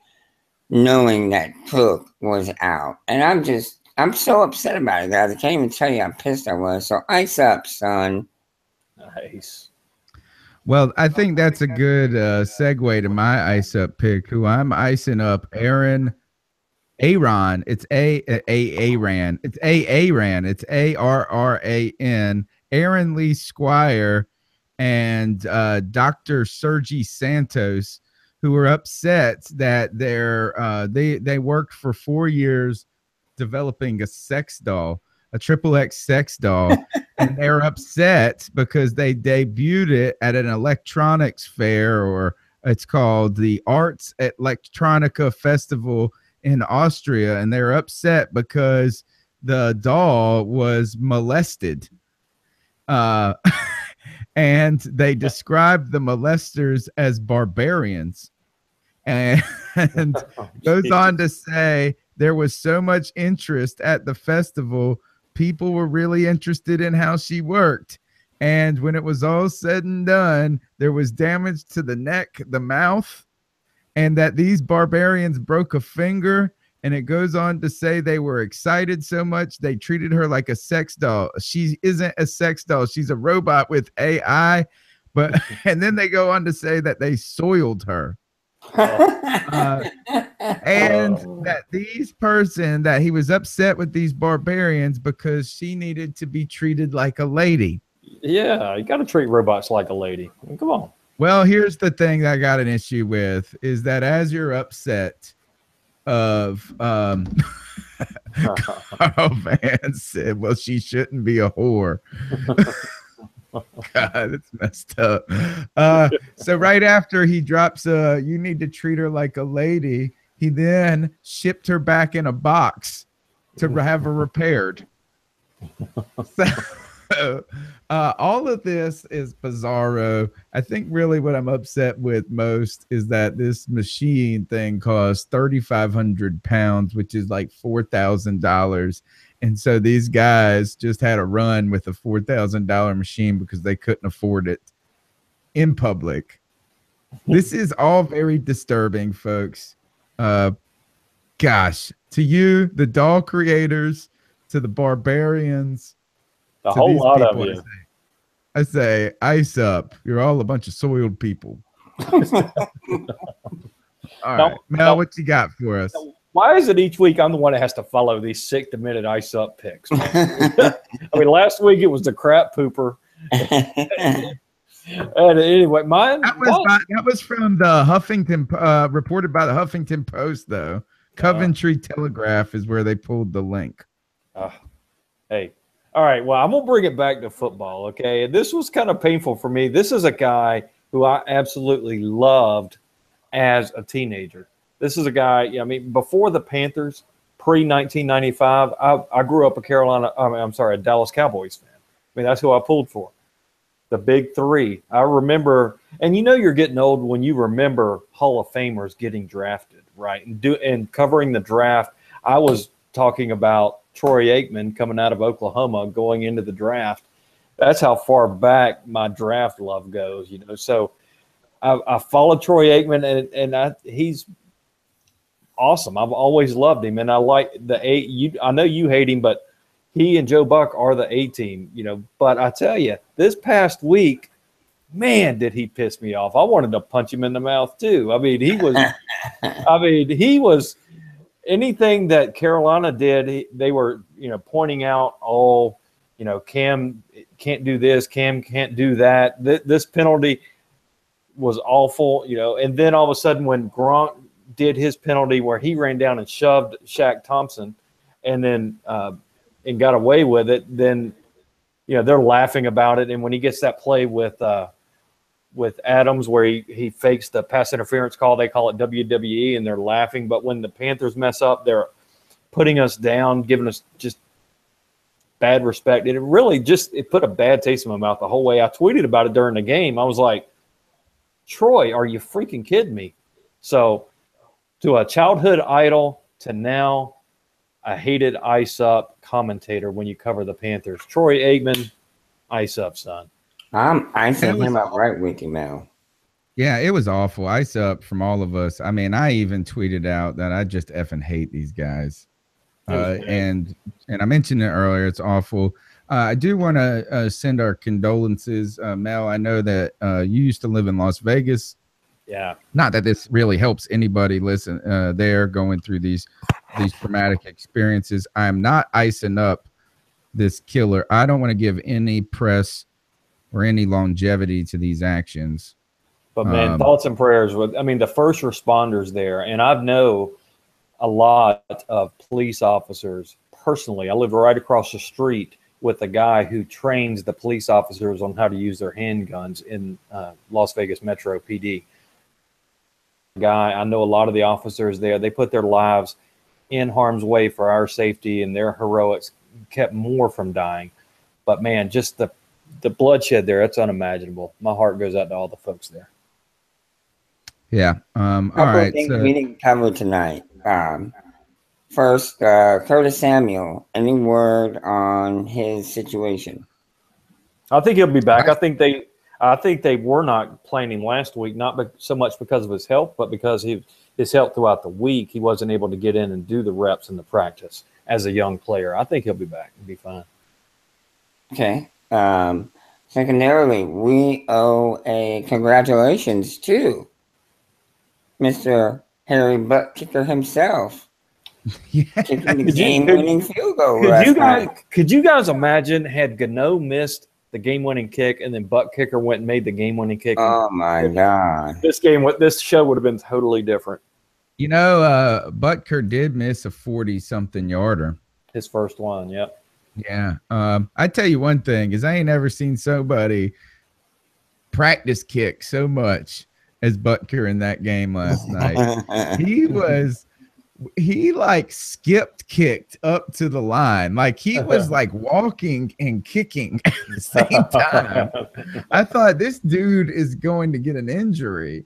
[SPEAKER 6] knowing that Cook was out. And I'm so upset about it, guys. I can't even tell you how pissed I was. So ice up, son.
[SPEAKER 7] Nice.
[SPEAKER 1] Well, I think that's a good segue to my ice up pick, who I'm icing up, Aaron. It's Aaron. It's Aaron. It's ARRAN. Aaron Lee Squire and Dr. Sergi Santos, who were upset that they worked for 4 years developing a sex doll, a XXX sex doll, and they're upset because they debuted it at an electronics fair, or it's called the Arts Electronica Festival in Austria, and they're upset because the doll was molested. And they described the molesters as barbarians, and goes on to say there was so much interest at the festival, people were really interested in how she worked, and when it was all said and done, there was damage to the neck, the mouth, and that these barbarians broke a finger. And it goes on to say they were excited so much they treated her like a sex doll. She isn't a sex doll. She's a robot with AI. And then they go on to say that they soiled her. And that that he was upset with these barbarians because she needed to be treated like a lady.
[SPEAKER 7] Yeah, you got to treat robots like a lady. Come on.
[SPEAKER 1] Well, here's the thing that I got an issue with is that as you're upset of Carl Van said, well, she shouldn't be a whore. God, it's messed up. So right after he drops you need to treat her like a lady, he then shipped her back in a box to have her repaired. So all of this is bizarro. I think really what I'm upset with most is that this machine thing costs 3,500 pounds, which is like $4,000. And so these guys just had a run with a $4,000 machine because they couldn't afford it in public. This is all very disturbing, folks. Gosh, to you, the doll creators, to the barbarians,
[SPEAKER 7] a whole lot of you.
[SPEAKER 1] I say, ice up. You're all a bunch of soiled people. All right. Mel, what you got for us?
[SPEAKER 7] Why is it each week I'm the one that has to follow these sick demented ice up picks? I mean, last week it was the crap pooper. And anyway, mine
[SPEAKER 1] that was from the Huffington, reported by the Huffington Post, though. Coventry Telegraph is where they pulled the link.
[SPEAKER 7] Hey. All right, well, I'm going to bring it back to football, okay? And this was kind of painful for me. This is a guy who I absolutely loved as a teenager. This is a guy, I mean, before the Panthers pre-1995, I grew up a Dallas Cowboys fan. I mean, that's who I pulled for. The big three. I remember, and you're getting old when you remember Hall of Famers getting drafted, right? And covering the draft. I was talking about Troy Aikman coming out of Oklahoma going into the draft. That's how far back my draft love goes, So I followed Troy Aikman, and he's awesome. I've always loved him, and I like I know you hate him, but he and Joe Buck are the A team, But I tell you, this past week, man, did he piss me off. I wanted to punch him in the mouth too. I mean, he was anything that Carolina did, they were, pointing out, Cam can't do this, Cam can't do that. This penalty was awful, And then all of a sudden when Gronk did his penalty where he ran down and shoved Shaq Thompson and then and got away with it, then they're laughing about it. And when he gets that play with Adams where he fakes the pass interference call, they call it WWE, and they're laughing. But when the Panthers mess up, they're putting us down, giving us just bad respect. And it really it put a bad taste in my mouth the whole way. I tweeted about it during the game. I was like, Troy, are you freaking kidding me? So to a childhood idol to now a hated ice up commentator when you cover the Panthers. Troy Aikman, ice up, son.
[SPEAKER 6] I'm icing him up right with you, Mel.
[SPEAKER 1] Yeah, it was awful. Ice up from all of us. I mean, I even tweeted out that I just effing hate these guys. And I mentioned it earlier. It's awful. I do want to send our condolences. Mel, I know that you used to live in Las Vegas.
[SPEAKER 7] Yeah.
[SPEAKER 1] Not that this really helps anybody listen there going through these traumatic experiences. I'm not icing up this killer. I don't want to give any press or any longevity to these actions.
[SPEAKER 7] But man, thoughts and prayers with the first responders there, and I know a lot of police officers personally. I live right across the street with a guy who trains the police officers on how to use their handguns in Las Vegas Metro PD. I know a lot of the officers there. They put their lives in harm's way for our safety, and their heroics kept more from dying. But man, just the bloodshed there, it's unimaginable. My heart goes out to all the folks there.
[SPEAKER 1] Yeah. All right.
[SPEAKER 6] Things we didn't cover tonight. First, Curtis Samuel. Any word on his situation?
[SPEAKER 7] I think he'll be back. I think they were not playing him last week, not so much because of his health, but because his health throughout the week. He wasn't able to get in and do the reps in the practice as a young player. I think he'll be back. He'll be fine.
[SPEAKER 6] Okay. Secondarily, we owe a congratulations to Mr. Harry Butt Kicker himself.
[SPEAKER 1] Yeah.
[SPEAKER 6] Kicking the game-winning field goal last night.
[SPEAKER 7] Could you guys imagine had Gano missed the game-winning kick and then Butt Kicker went and made the game-winning kick?
[SPEAKER 6] Oh, my God.
[SPEAKER 7] This show would have been totally different.
[SPEAKER 1] Butker did miss a 40-something yarder.
[SPEAKER 7] His first one, yep.
[SPEAKER 1] Yeah. I tell you one thing is I ain't ever seen somebody practice kick so much as Butker in that game last night. He like skipped kicked up to the line. Like he was like walking and kicking at the same time. I thought this dude is going to get an injury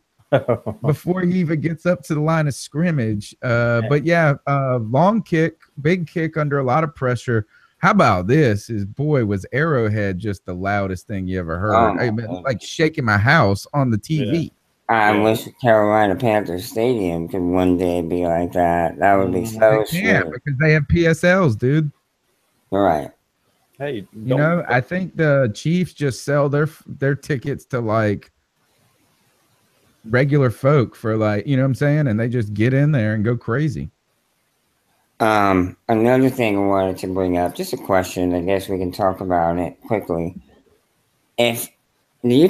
[SPEAKER 1] before he even gets up to the line of scrimmage. But yeah, long kick, big kick under a lot of pressure. How about this? His boy was Arrowhead just the loudest thing you ever heard. Like shaking my house on the TV.
[SPEAKER 6] Yeah. I wish Carolina Panthers Stadium could one day be like that. That would be so sweet.
[SPEAKER 1] Yeah, because they have PSLs, dude.
[SPEAKER 6] All right.
[SPEAKER 7] Hey,
[SPEAKER 1] I think the Chiefs just sell their tickets to like regular folk for like, you know what I'm saying? And they just get in there and go crazy.
[SPEAKER 6] Another thing I wanted to bring up, just a question. I guess we can talk about it quickly. Do you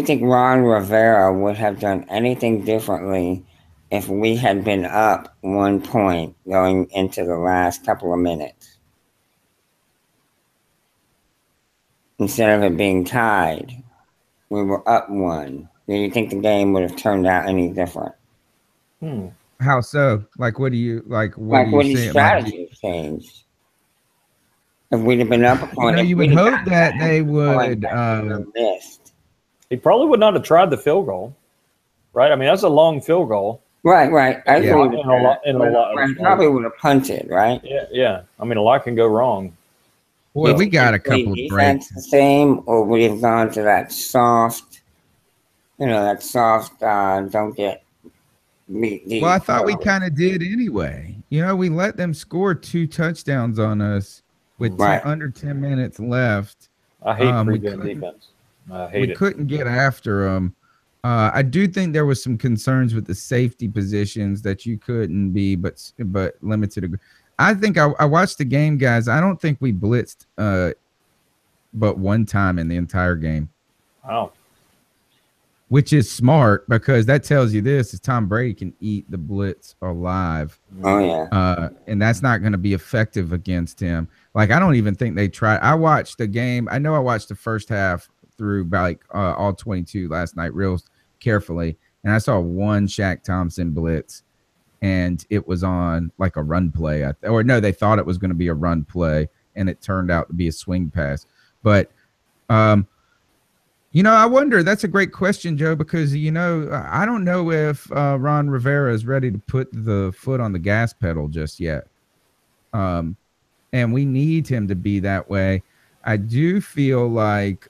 [SPEAKER 6] think Ron Rivera would have done anything differently if we had been up 1 point going into the last couple of minutes? Instead of it being tied, we were up 1. Do you think the game would have turned out any different?
[SPEAKER 1] How so? Like, what do you like? What
[SPEAKER 6] Like,
[SPEAKER 1] do you
[SPEAKER 6] what his
[SPEAKER 1] say?
[SPEAKER 6] strategy changed? If we'd have been up a point, if
[SPEAKER 1] You would
[SPEAKER 6] we'd have
[SPEAKER 1] hope
[SPEAKER 6] gotten
[SPEAKER 1] that they
[SPEAKER 6] point,
[SPEAKER 1] would.
[SPEAKER 6] that we would've missed.
[SPEAKER 7] He probably would not have tried the field goal, right? I mean, that's a long field goal.
[SPEAKER 6] Right. I
[SPEAKER 7] Yeah.
[SPEAKER 6] agree with
[SPEAKER 7] In a lot-
[SPEAKER 6] that.
[SPEAKER 7] in a lot-
[SPEAKER 6] Right, probably would have punted, right?
[SPEAKER 7] Yeah. I mean, a lot can go wrong.
[SPEAKER 1] Boy, we got a
[SPEAKER 6] Play
[SPEAKER 1] couple of
[SPEAKER 6] defense
[SPEAKER 1] breaks.
[SPEAKER 6] the same, or would have gone to that soft, don't get beat deep.
[SPEAKER 1] Well, I thought we kind of did anyway. We let them score 2 touchdowns on us with under 10 minutes left.
[SPEAKER 7] I hate
[SPEAKER 1] we
[SPEAKER 7] pregame defense. I hate
[SPEAKER 1] we
[SPEAKER 7] it.
[SPEAKER 1] couldn't get after them. I do think there was some concerns with the safety positions that you couldn't be, but limited. I think I watched the game, guys. I don't think we blitzed but one time in the entire game.
[SPEAKER 7] Wow.
[SPEAKER 1] Which is smart, because that tells you this is Tom Brady can eat the blitz alive.
[SPEAKER 6] Oh yeah.
[SPEAKER 1] And that's not going to be effective against him. Like, I don't even think they tried. I watched the game. I know I watched the first half through all 22 last night real carefully, and I saw one Shaq Thompson blitz, and it was on like a run play. Or no, they thought it was going to be a run play, and it turned out to be a swing pass. But I wonder. That's a great question, Joe, because I don't know if Ron Rivera is ready to put the foot on the gas pedal just yet, and we need him to be that way. I do feel like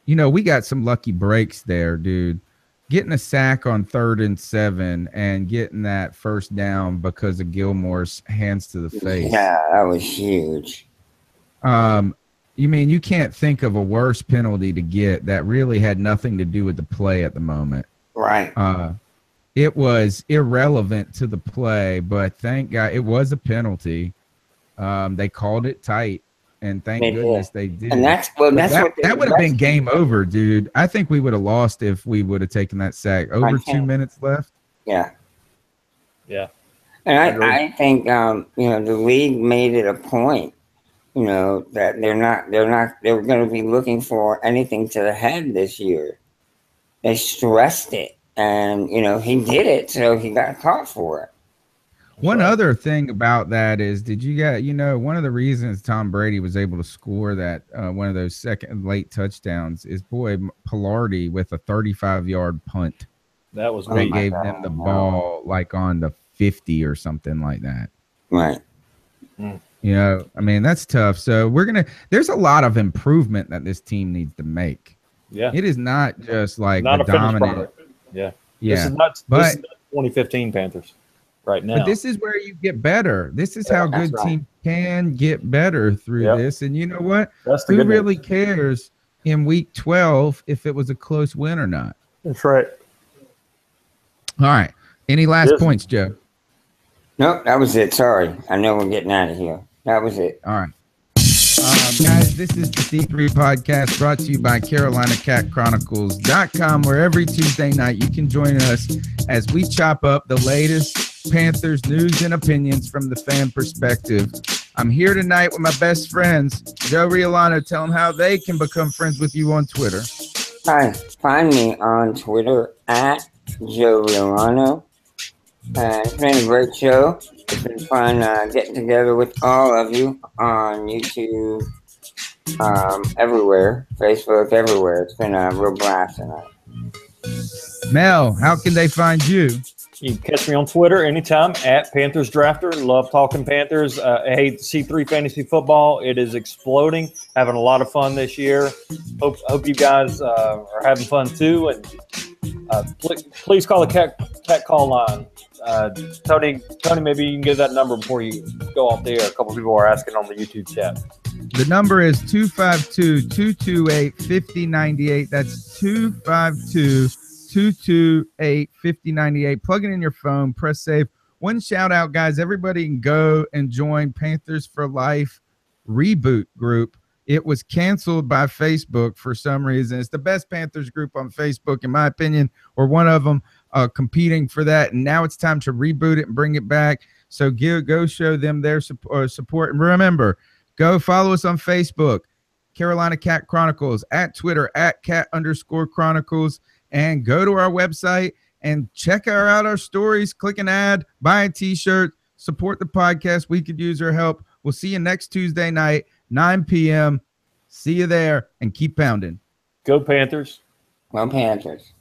[SPEAKER 1] we got some lucky breaks there, dude. Getting a sack on 3rd and 7 and getting that first down because of Gilmore's hands to the face.
[SPEAKER 6] Yeah, that was huge.
[SPEAKER 1] You mean you can't think of a worse penalty to get that really had nothing to do with the play at the moment.
[SPEAKER 6] Right.
[SPEAKER 1] It was irrelevant to the play, but thank God it was a penalty. They called it tight, and thank goodness they did.
[SPEAKER 6] And that
[SPEAKER 1] would have been game over, dude. I think we would have lost if we would have taken that sack. Over 2 minutes left.
[SPEAKER 6] Yeah.
[SPEAKER 7] Yeah.
[SPEAKER 6] And I think the league made it a point, that they're going to be looking for anything to the head this year. They stressed it, and he did it, so he got caught for it.
[SPEAKER 1] One other thing about that is, did you get, one of the reasons Tom Brady was able to score that one of those second late touchdowns is Pilardi with a 35-yard punt.
[SPEAKER 7] That was
[SPEAKER 1] they gave them the ball like on the 50 or something like that.
[SPEAKER 6] Right.
[SPEAKER 1] I mean, that's tough. So there's a lot of improvement that this team needs to make.
[SPEAKER 7] Yeah.
[SPEAKER 1] It is not just like
[SPEAKER 7] not
[SPEAKER 1] the
[SPEAKER 7] a finished
[SPEAKER 1] dominant.
[SPEAKER 7] product. Yeah.
[SPEAKER 1] Yeah.
[SPEAKER 7] This is not 2015 Panthers right now.
[SPEAKER 1] But this is where you get better. This is how good teams can get better through this. And you know what? Who really cares in week 12 if it was a close win or not?
[SPEAKER 7] That's right.
[SPEAKER 1] All right. Any last points, Joe?
[SPEAKER 6] Nope, that was it. Sorry. I know we're getting out of here. That was it.
[SPEAKER 1] All right. Guys, this is the C3 podcast brought to you by CarolinaCatChronicles.com, where every Tuesday night you can join us as we chop up the latest Panthers news and opinions from the fan perspective. I'm here tonight with my best friends, Joe Riolano. Tell them how they can become friends with you on Twitter.
[SPEAKER 6] Hi, find me on Twitter at Joe Riolano. It's been a great show. It's been fun getting together with all of you on YouTube, everywhere, Facebook, everywhere. It's been a real blast tonight.
[SPEAKER 1] Mel, how can they find you?
[SPEAKER 7] You can catch me on Twitter anytime at Panthers Drafter. Love talking Panthers. Hey, C3 Fantasy Football, it is exploding. Having a lot of fun this year. Hope you guys are having fun too. And please call the cat call line. Tony, maybe you can give that number before you go off the air. A couple people are asking on the YouTube chat.
[SPEAKER 1] The number is 252-228-5098. That's 252-228-5098. Plug it in your phone, press save. One shout out, guys. Everybody can go and join Panthers for Life reboot group. It was canceled by Facebook for some reason. It's the best Panthers group on Facebook, in my opinion, or one of them competing for that. And now it's time to reboot it and bring it back. So go show them their support. And remember, go follow us on Facebook, Carolina Cat Chronicles, at Twitter, at cat_Chronicles, and go to our website and check out our stories. Click an ad, buy a t-shirt, support the podcast. We could use your help. We'll see you next Tuesday night, 9 p.m. See you there, and keep pounding.
[SPEAKER 7] Go Panthers.
[SPEAKER 6] Well, Panthers.